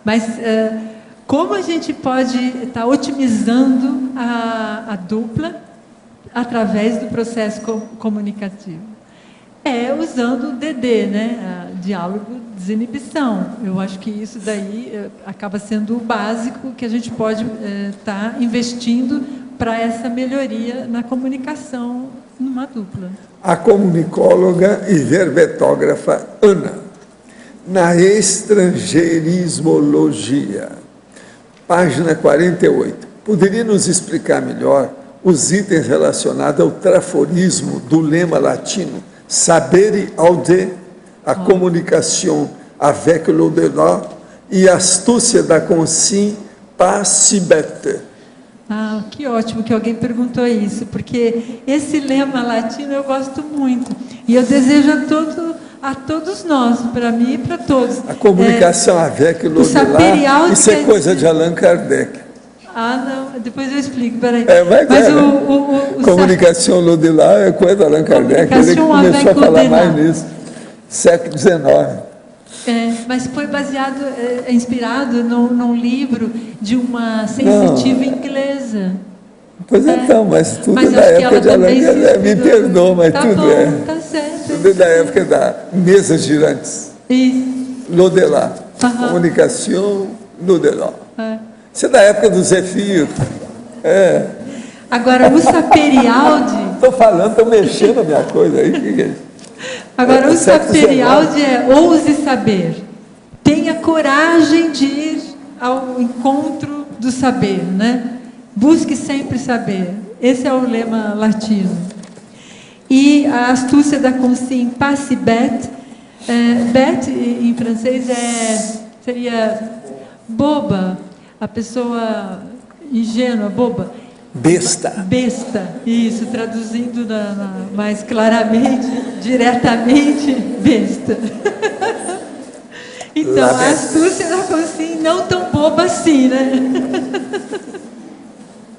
mas como a gente pode estar otimizando a dupla através do processo comunicativo? Usando o DD, né? Diálogo, desinibição. Eu acho que isso daí acaba sendo o básico que a gente pode estar investindo para essa melhoria na comunicação numa dupla. A comunicóloga e verbetógrafa Ana, na estrangeirismologia, página 48, poderia nos explicar melhor os itens relacionados ao traforismo do lema latino Sabere aude, a comunicação avec l'au-delà, e astúcia da consciência passibete. Ah, que ótimo que alguém perguntou isso, porque esse lema latino eu gosto muito. E eu desejo a todos nós, para mim e para todos. A comunicação avec l'au-delà, isso é coisa de Allan Kardec. Ah, não, depois eu explico, peraí. Mas comunicação l'au-delà é coisa de Allan Kardec, ele começou a falar mais nisso, século XIX. Mas foi inspirado num livro de uma sensitiva inglesa. Pois então, mas tudo é da época de Allan Kardec, me perdoa, mas tudo tá certo. Tudo é da época da mesas girantes. Isso. L'au-delà, comunicação l'au-delà. Isso é da época do Zé Fio. Agora, o Saperialdi... Estou falando, estou mexendo a minha coisa aí. Que é isso? Agora, o Saperialdi ouse saber. Tenha coragem de ir ao encontro do saber, né? Busque sempre saber. Esse é o lema latino. E a astúcia da consciência passibete. Bête, em francês, seria boba. A pessoa ingênua, boba. Besta. Besta, isso, traduzindo mais claramente, diretamente, besta. Então, a astúcia da Francine não tão boba assim, né?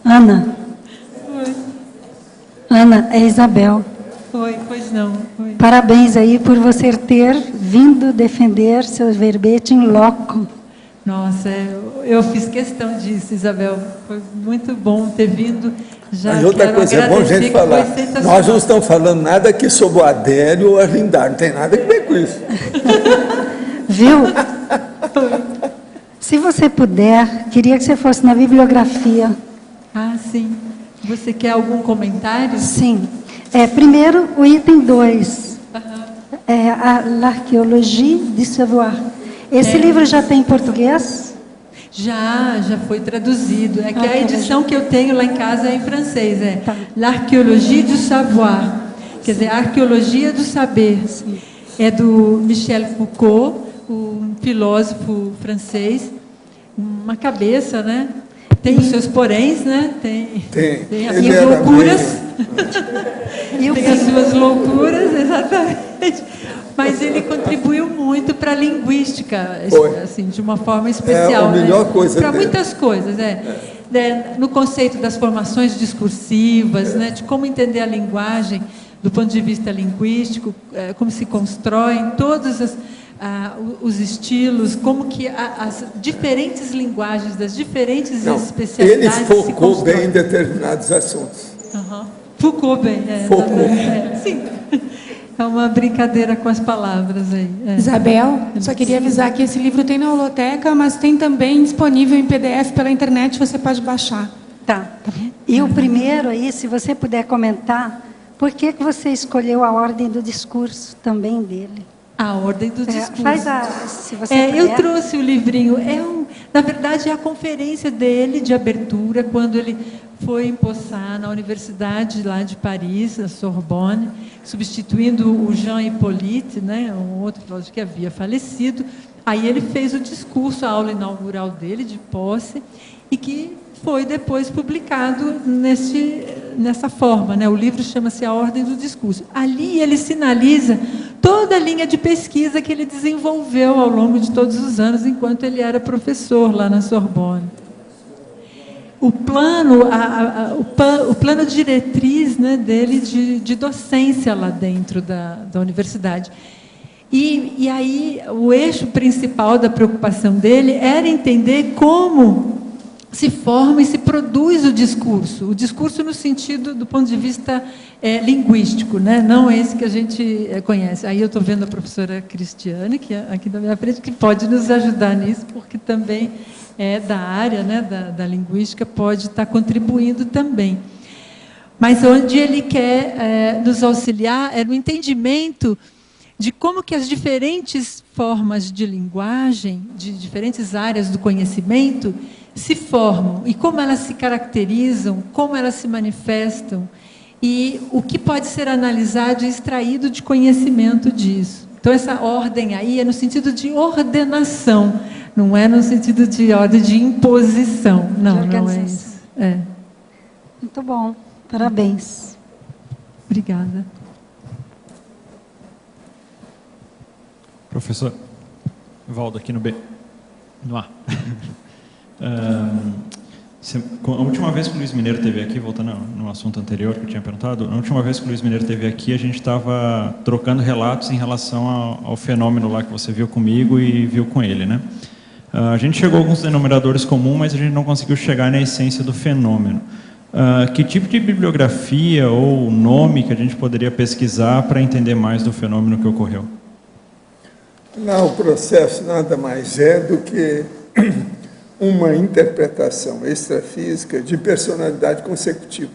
Ana. Oi. Ana, é Isabel. Oi, pois não. Oi. Parabéns aí por você ter vindo defender seu verbete em loco. Nossa, eu fiz questão disso, Isabel. Foi muito bom ter vindo. Já Mas outra coisa, é bom gente falar. Nós não estamos falando nada aqui sobre o Adélio ou a Lindar, não tem nada a ver com isso. Viu? Se você puder, queria que você fosse na bibliografia. Ah, sim. Você quer algum comentário? Sim. Primeiro, o item 2. L'Archéologie du Savoir. Esse livro já tem em português? Já foi traduzido. É que a edição que eu tenho lá em casa é em francês. L'Archéologie du Savoir. Quer dizer, a Arqueologia do Saber. Sim. É do Michel Foucault, um filósofo francês. Uma cabeça, né? Tem os seus poréns, né? Tem as suas loucuras. Tem as suas loucuras, exatamente. Mas ele contribuiu muito para a linguística, assim, de uma forma especial. É a melhor coisa para dele. muitas coisas, no conceito das formações discursivas, né? De como entender a linguagem do ponto de vista linguístico, como se constroem todos os estilos, como que as diferentes linguagens das diferentes especialidades ele focou bem em determinados assuntos. Foucault bem, sim. É uma brincadeira com as palavras aí. Isabel, só queria avisar que esse livro tem na holoteca, mas tem também disponível em PDF pela internet, você pode baixar. Tá. E o primeiro aí, se você puder comentar, por que você escolheu a ordem do discurso também dele? A ordem do discurso. Se você puder. Eu trouxe o livrinho. Na verdade, é a conferência dele de abertura, quando ele foi empossar na Universidade lá de Paris, na Sorbonne, substituindo o Jean Hippolyte, né, um outro filósofo que havia falecido. Aí ele fez o discurso, a aula inaugural dele, de posse, e que foi depois publicado nessa forma, né? O livro chama-se A Ordem do Discurso. Ali ele sinaliza toda a linha de pesquisa que ele desenvolveu ao longo de todos os anos, enquanto ele era professor lá na Sorbonne. O plano, o plano diretriz, né, dele de docência lá dentro da universidade. E aí o eixo principal da preocupação dele era entender como se forma e se produz o discurso no sentido, do ponto de vista linguístico, né? Não esse que a gente conhece. Aí eu estou vendo a professora Cristiane, que é aqui da minha frente, que pode nos ajudar nisso, porque também é da área, né, da linguística, pode estar contribuindo também. Mas onde ele quer nos auxiliar é no entendimento de como que as diferentes formas de linguagem, de diferentes áreas do conhecimento, se formam e como elas se caracterizam, como elas se manifestam e o que pode ser analisado e extraído de conhecimento disso. Então, essa ordem aí é no sentido de ordenação, não é no sentido de ordem de imposição. Não, não é isso. Muito bom. Parabéns. Obrigada. Professor Valdo, aqui no A. A última vez que o Luiz Mineiro esteve aqui, voltando no assunto anterior que eu tinha perguntado, a última vez que o Luiz Mineiro esteve aqui, a gente estava trocando relatos em relação ao fenômeno lá que você viu comigo e viu com ele, né? A gente chegou a alguns denominadores comuns, mas a gente não conseguiu chegar na essência do fenômeno. Que tipo de bibliografia ou nome que a gente poderia pesquisar para entender mais do fenômeno que ocorreu? Não, o processo nada mais é do que uma interpretação extrafísica de personalidade consecutiva.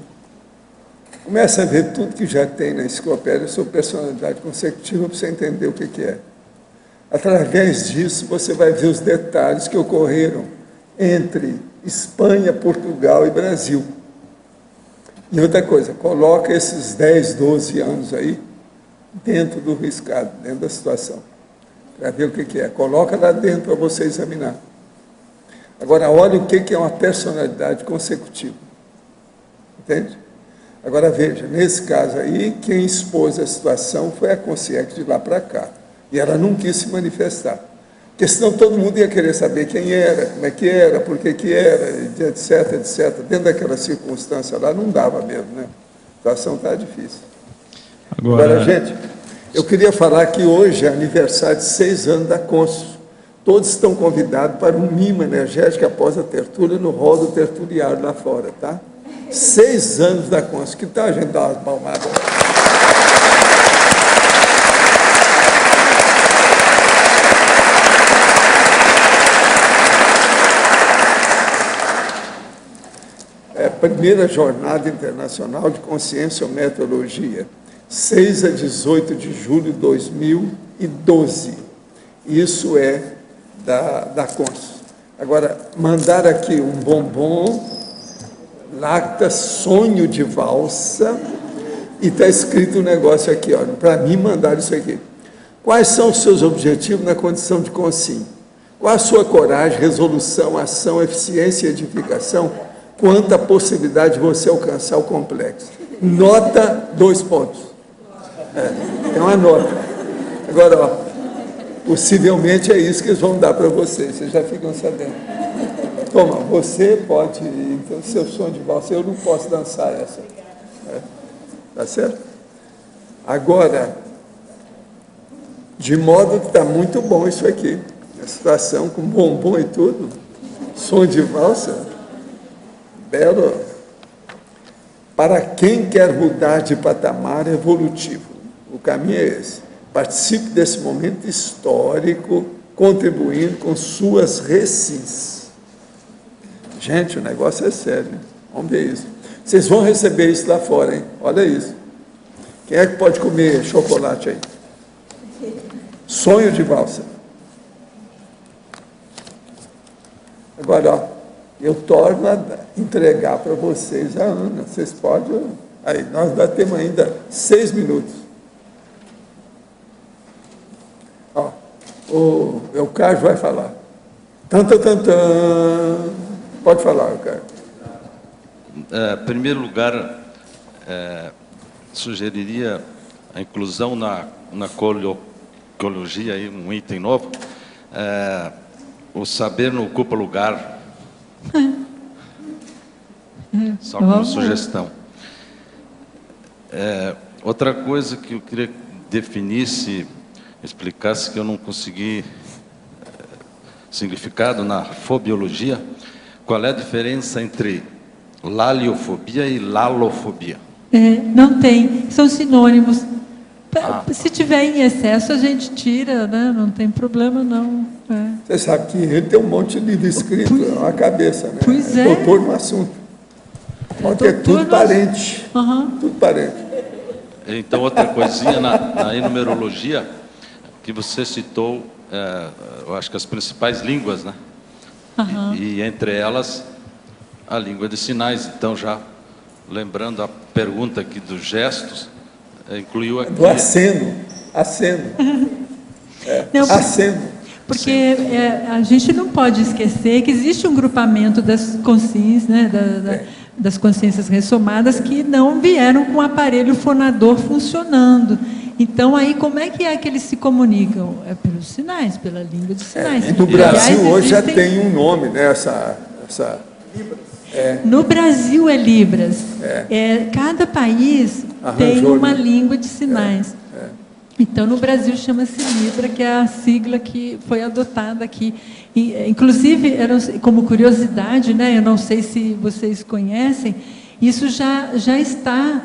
Começa a ver tudo que já tem na enciclopédia sobre personalidade consecutiva para você entender o que é. Através disso, você vai ver os detalhes que ocorreram entre Espanha, Portugal e Brasil. E outra coisa, coloca esses 10, 12 anos aí dentro do riscado, dentro da situação, para ver o que é. Coloca lá dentro para você examinar. Agora, olha o que é uma personalidade consecutiva. Entende? Agora, veja, nesse caso aí, quem expôs a situação foi a consciência de lá para cá. E ela não quis se manifestar. Porque senão todo mundo ia querer saber quem era, como é que era, por que era, etc, etc. Dentro daquela circunstância lá, não dava mesmo, né? A situação está difícil. Agora, gente, eu queria falar que hoje é aniversário de 6 anos da Consul. Todos estão convidados para um mimo energético após a tertúlia no hall do tertuliário lá fora, tá? 6 anos da Consul. Que tal a gente dar umas palmadas? Primeira Jornada Internacional de Consciência ou Meteorologia, 6 a 18 de julho de 2012. Isso é da Consul. Agora, mandar aqui um bombom, Lacta Sonho de Valsa, e está escrito um negócio aqui, olha, para mim mandaram isso aqui. Quais são os seus objetivos na condição de consciência? Qual a sua coragem, resolução, ação, eficiência e edificação quanto à possibilidade de você alcançar o complexo? Nota 2 pontos. É uma nota. Agora, ó, possivelmente é isso que eles vão dar para vocês já ficam sabendo. Toma, você pode, então, seu sonho de valsa, eu não posso dançar essa. Tá certo? Agora, de modo que está muito bom isso aqui. A situação com bombom e tudo, som de valsa, belo. Para quem quer mudar de patamar evolutivo, o caminho é esse. Participe desse momento histórico, contribuindo com suas recis. Gente, o negócio é sério, hein? Vamos ver isso. Vocês vão receber isso lá fora, hein? Olha isso. Quem é que pode comer chocolate aí? Sonho de valsa. Agora, ó, eu torno a entregar para vocês a Ana. Vocês podem... Aí, nós ainda temos ainda 6 minutos. Ó, o Eucardio vai falar. Pode falar, Eucardio. Em primeiro lugar, sugeriria a inclusão na coliologia, aí, um item novo, o saber não ocupa lugar. Só como sugestão. Outra coisa que eu queria que definisse, explicasse, que eu não consegui significado na fobiologia, qual é a diferença entre laliofobia e lalofobia? Não tem, são sinônimos. Se tiver em excesso, a gente tira, né? Não tem problema, não. Você sabe que ele tem um monte de livro escrito na cabeça, né? Pois é. Doutor no assunto. Porque é tudo parente. Tudo parente. Então, outra coisinha na enumerologia, que você citou, eu acho que as principais línguas, né? E entre elas, a língua de sinais. Então, já lembrando a pergunta aqui dos gestos, incluiu aqui... Do aceno. Aceno. Porque a gente não pode esquecer que existe um grupamento das consciências, né, das consciências ressomadas que não vieram com o aparelho fonador funcionando. Então, aí, como é que eles se comunicam? É pelos sinais, pela língua de sinais. E no Brasil, hoje já tem um nome, né? No Brasil é Libras. Cada país tem uma língua de sinais. Então, no Brasil chama-se Libra, que é a sigla que foi adotada aqui. Inclusive, como curiosidade, né, eu não sei se vocês conhecem, isso já está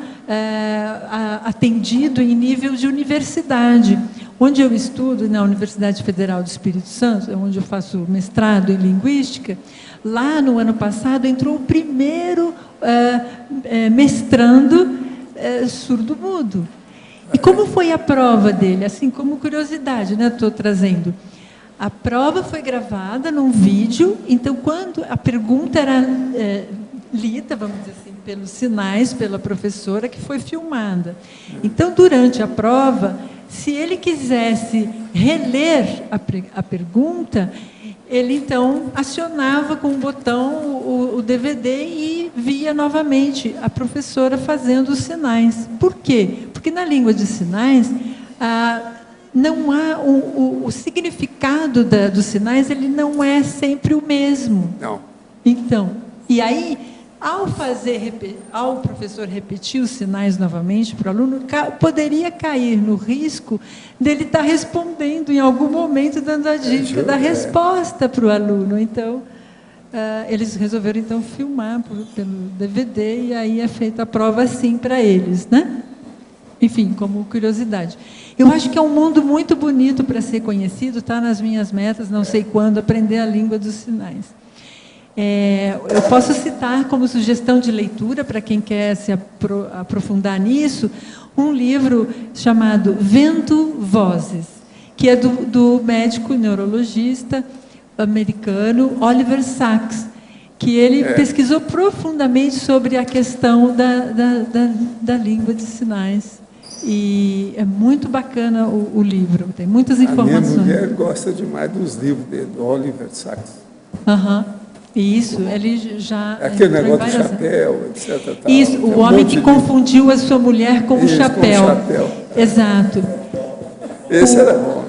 atendido em nível de universidade. Onde eu estudo, na Universidade Federal do Espírito Santo, onde eu faço mestrado em Linguística, lá no ano passado entrou o primeiro mestrando surdo-mudo. E como foi a prova dele? Assim, como curiosidade, né? Estou trazendo. A prova foi gravada num vídeo, então, quando a pergunta era lida, vamos dizer assim, pelos sinais, pela professora, que foi filmada. Então, durante a prova, se ele quisesse reler a pergunta, ele, então, acionava com um botão o DVD e via novamente a professora fazendo os sinais. Por quê? Porque na língua de sinais, não há o significado dos sinais, ele não é sempre o mesmo. Não. Então, e aí, ao professor repetir os sinais novamente para o aluno, poderia cair no risco dele estar respondendo em algum momento, dando a dica da resposta para o aluno. Então, eles resolveram então filmar pelo DVD, e aí é feita a prova assim para eles, né? Enfim, como curiosidade. Eu acho que é um mundo muito bonito para ser conhecido, está nas minhas metas, não sei quando, aprender a língua dos sinais. Eu posso citar como sugestão de leitura, para quem quer se aprofundar nisso, um livro chamado Vendo Vozes, que é do médico neurologista americano Oliver Sacks, que ele pesquisou profundamente sobre a questão da língua de sinais. E é muito bacana o livro, tem muitas informações. A minha mulher gosta demais dos livros dele, do Oliver Sacks. Isso, ele já... Aquele negócio do chapéu, etc. Tal. Isso, o homem que confundiu a sua mulher com o chapéu. Exato. Esse era bom.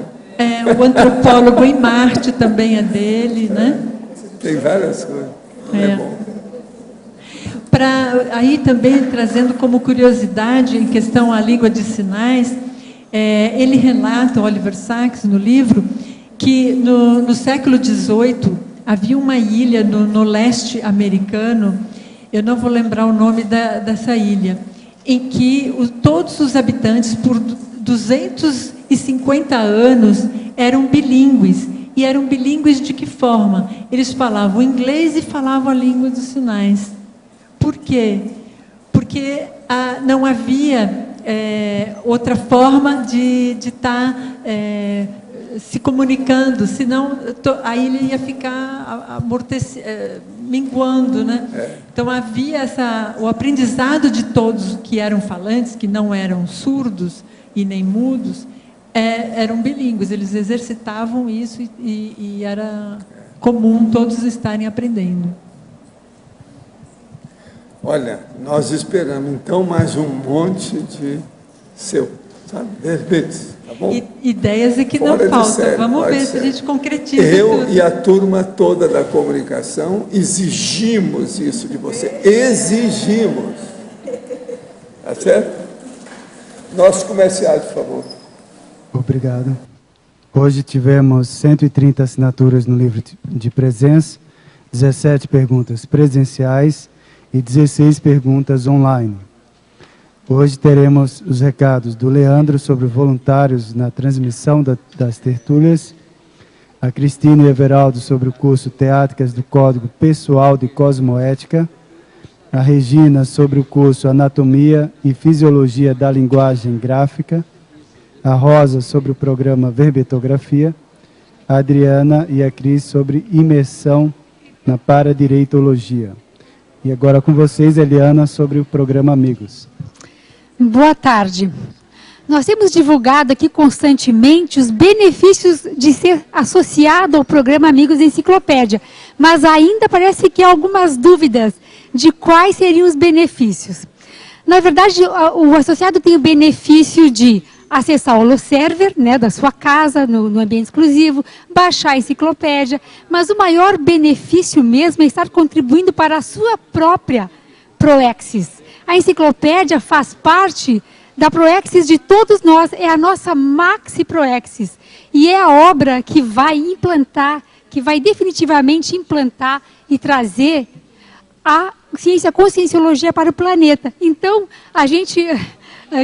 O Antropólogo em Marte também é dele, né? Tem várias coisas. É bom. Aí também, trazendo como curiosidade em questão à língua de sinais, ele relata, Oliver Sacks, no livro, que no século XVIII havia uma ilha no leste americano, eu não vou lembrar o nome dessa ilha, em que todos os habitantes, por 250 anos, eram bilíngues. E eram bilíngues de que forma? Eles falavam inglês e falavam a língua dos sinais. Por quê? Porque não havia outra forma de estar se comunicando, senão a ilha ia ficar minguando, né? Então havia o aprendizado de todos que eram falantes, que não eram surdos e nem mudos, eram bilíngues, eles exercitavam isso e era comum todos estarem aprendendo. Olha, nós esperamos então mais um monte de sabe, verbetes, tá bom? Ideias é que não faltam. Vamos ver se a gente concretiza tudo. E a turma toda da comunicação exigimos isso de você. Exigimos. Tá certo? Nossos comerciais, por favor. Obrigado. Hoje tivemos 130 assinaturas no livro de presença, 17 perguntas presenciais e 16 perguntas online. Hoje teremos os recados do Leandro sobre voluntários na transmissão das tertúlias, a Cristina e Everaldo sobre o curso Teáticas do Código Pessoal de Cosmoética, a Regina sobre o curso Anatomia e Fisiologia da Linguagem Gráfica, a Rosa sobre o programa Verbetografia, a Adriana e a Cris sobre imersão na Paradireitologia. E agora com vocês, Eliana, sobre o programa Amigos. Boa tarde. Nós temos divulgado aqui constantemente os benefícios de ser associado ao programa Amigos Enciclopédia, mas ainda parece que há algumas dúvidas de quais seriam os benefícios. Na verdade, o associado tem o benefício de acessar o Holoserver, né, da sua casa, no ambiente exclusivo, baixar a enciclopédia, mas o maior benefício mesmo é estar contribuindo para a sua própria Proexis. A enciclopédia faz parte da Proexis de todos nós, é a nossa Maxi Proexis, e é a obra que vai implantar, que vai definitivamente implantar e trazer a ciência, a conscienciologia para o planeta. Então, a gente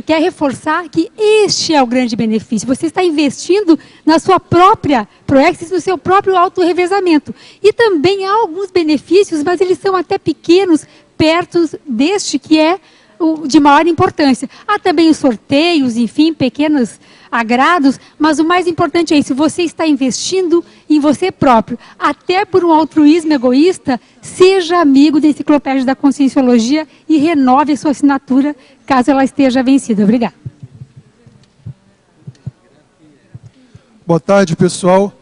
quer reforçar que este é o grande benefício. Você está investindo na sua própria Proexis, no seu próprio autorrevezamento. E também há alguns benefícios, mas eles são até pequenos, perto deste que é o de maior importância. Há também os sorteios, enfim, pequenos agrados, mas o mais importante é isso, você está investindo em você próprio. Até por um altruísmo egoísta, seja amigo da Enciclopédia da Conscienciologia e renove a sua assinatura, caso ela esteja vencida. Obrigada. Boa tarde, pessoal.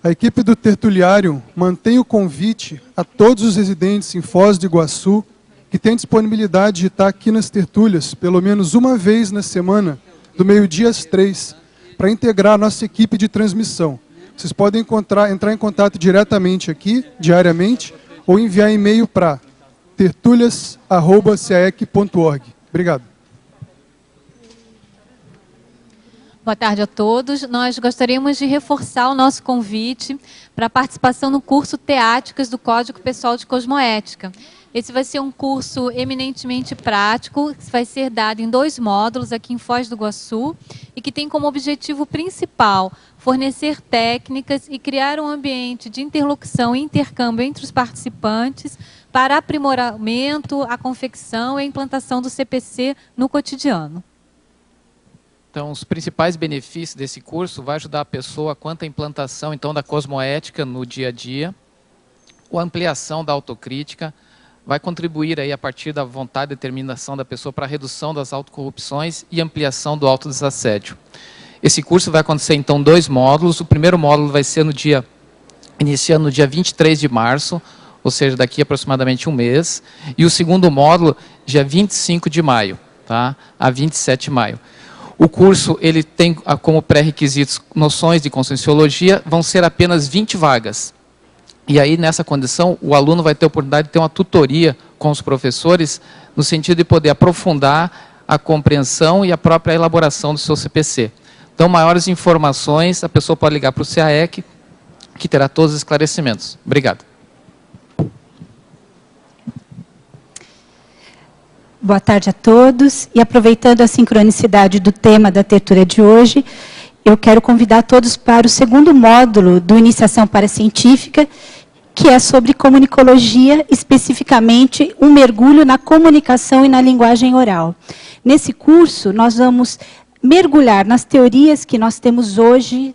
A equipe do Tertuliário mantém o convite a todos os residentes em Foz do Iguaçu que têm disponibilidade de estar aqui nas tertúlias, pelo menos uma vez na semana, do meio-dia às 3, para integrar a nossa equipe de transmissão. Vocês podem entrar em contato diretamente aqui, diariamente, ou enviar e-mail para tertulias@caec.org. Obrigado. Boa tarde a todos. Nós gostaríamos de reforçar o nosso convite para a participação no curso Teáticas do Código Pessoal de Cosmoética. Esse vai ser um curso eminentemente prático, que vai ser dado em 2 módulos aqui em Foz do Iguaçu e que tem como objetivo principal fornecer técnicas e criar um ambiente de interlocução e intercâmbio entre os participantes para aprimoramento, a confecção e a implantação do CPC no cotidiano. Então, os principais benefícios desse curso vai ajudar a pessoa quanto à implantação então da cosmoética no dia a dia, a ampliação da autocrítica, vai contribuir aí a partir da vontade e determinação da pessoa para a redução das autocorrupções e ampliação do autodesassédio. Esse curso vai acontecer então 2 módulos. O primeiro módulo vai ser iniciando no dia 23 de março, ou seja, daqui aproximadamente um mês, e o segundo módulo dia 25 de maio, tá? A 27 de maio. O curso ele tem como pré-requisitos noções de conscienciologia, vão ser apenas 20 vagas. E aí, nessa condição, o aluno vai ter a oportunidade de ter uma tutoria com os professores, no sentido de poder aprofundar a compreensão e a própria elaboração do seu CPC. Então, maiores informações, a pessoa pode ligar para o CAEC, que terá todos os esclarecimentos. Obrigado. Boa tarde a todos. E aproveitando a sincronicidade do tema da tertúlia de hoje, eu quero convidar todos para o segundo módulo do Iniciação Paracientífica, que é sobre comunicologia, especificamente um mergulho na comunicação e na linguagem oral. Nesse curso, nós vamos mergulhar nas teorias que nós temos hoje,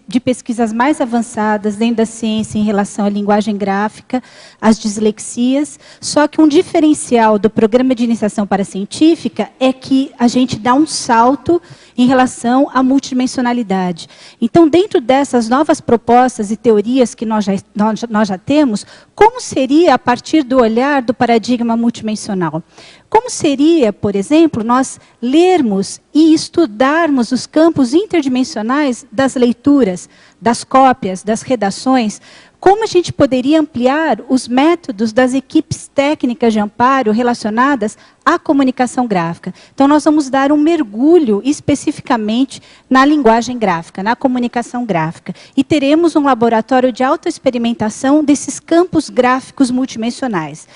de pesquisas mais avançadas dentro da ciência em relação à linguagem gráfica, às dislexias, só que um diferencial do programa de iniciação paracientífica é que a gente dá um salto em relação à multidimensionalidade. Então, dentro dessas novas propostas e teorias que nós já temos, como seria a partir do olhar do paradigma multidimensional? Como seria, por exemplo, nós lermos e estudarmos os campos interdimensionais das leituras, das cópias, das redações? Como a gente poderia ampliar os métodos das equipes técnicas de amparo relacionadas à comunicação gráfica? Então, nós vamos dar um mergulho especificamente na linguagem gráfica, na comunicação gráfica. E teremos um laboratório de autoexperimentação desses campos gráficos multidimensionais.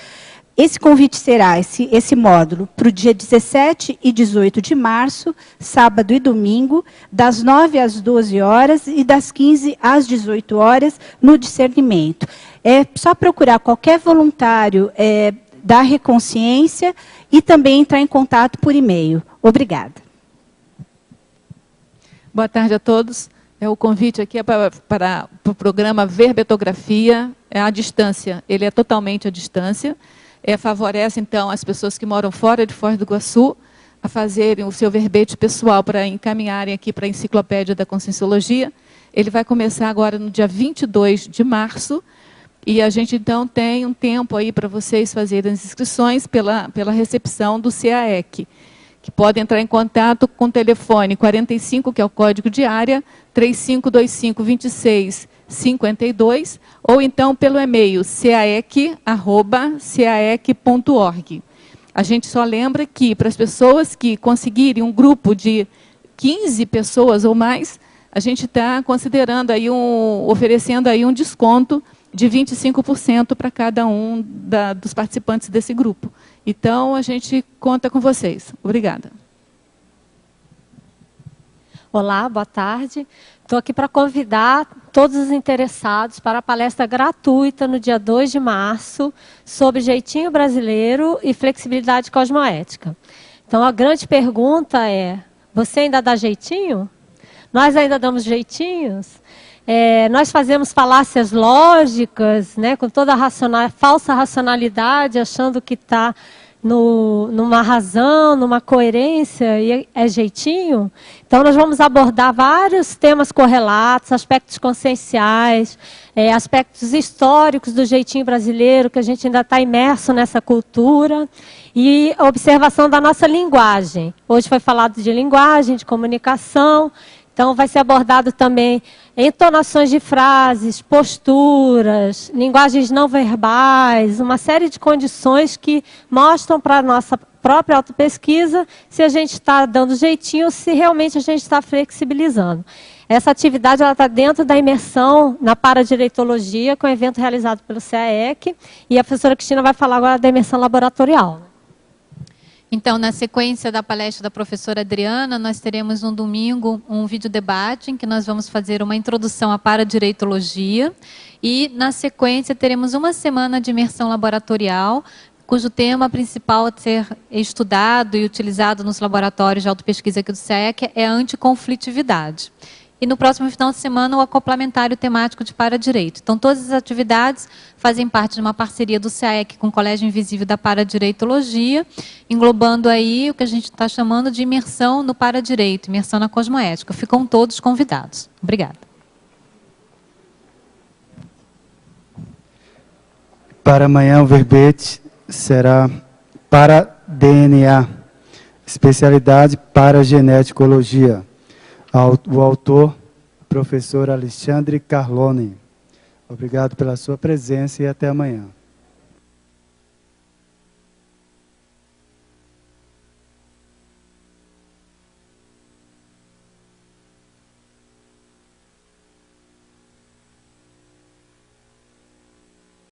Esse convite será, esse módulo, para o dia 17 e 18 de março, sábado e domingo, das 9 às 12 horas e das 15 às 18 horas, no discernimento. É só procurar qualquer voluntário da Reconsciência e também entrar em contato por e-mail. Obrigada. Boa tarde a todos. O convite aqui é para o programa Verbetografia, à distância. Ele é totalmente à distância. Favorece, então, as pessoas que moram fora de Foz do Iguaçu a fazerem o seu verbete pessoal para encaminharem aqui para a Enciclopédia da Conscienciologia. Ele vai começar agora no dia 22 de março e a gente, então, tem um tempo aí para vocês fazerem as inscrições pela recepção do CAEC, que pode entrar em contato com o telefone 45, que é o código de área, 3525-2652, ou então pelo e-mail caec@caec.org. A gente só lembra que, para as pessoas que conseguirem um grupo de 15 pessoas ou mais, a gente está considerando aí oferecendo aí um desconto de 25% para cada um dos participantes desse grupo. Então, a gente conta com vocês. Obrigada. Olá, boa tarde. Estou aqui para convidar todos os interessados para a palestra gratuita no dia 2 de março sobre jeitinho brasileiro e flexibilidade cosmoética. Então, a grande pergunta é, você ainda dá jeitinho? Nós ainda damos jeitinhos? Nós fazemos falácias lógicas, né, com toda a falsa racionalidade, achando que está numa razão, numa coerência, e é jeitinho. Então, nós vamos abordar vários temas correlatos, aspectos conscienciais, aspectos históricos do jeitinho brasileiro, que a gente ainda está imerso nessa cultura, e a observação da nossa linguagem. Hoje foi falado de linguagem, de comunicação. Então, vai ser abordado também entonações de frases, posturas, linguagens não verbais, uma série de condições que mostram para a nossa própria autopesquisa se a gente está dando jeitinho ou se realmente a gente está flexibilizando. Essa atividade está dentro da imersão na paradireitologia, com o evento realizado pelo CAEC, e a professora Cristina vai falar agora da imersão laboratorial. Então, na sequência da palestra da professora Adriana, nós teremos no domingo um vídeo debate em que nós vamos fazer uma introdução à paradireitologia e, na sequência, teremos uma semana de imersão laboratorial, cujo tema principal a ser estudado e utilizado nos laboratórios de autopesquisa aqui do CAEC é a anticonflitividade. E no próximo final de semana, o acoplamentário temático de Paradireito. Então, todas as atividades fazem parte de uma parceria do CAEC com o Colégio Invisível da Paradireitologia, englobando aí o que a gente está chamando de imersão no Paradireito, imersão na cosmoética. Ficam todos convidados. Obrigada. Para amanhã, o verbete será para DNA, especialidade para geneticologia. O autor, professor Alexandre Carlone. Obrigado pela sua presença e até amanhã.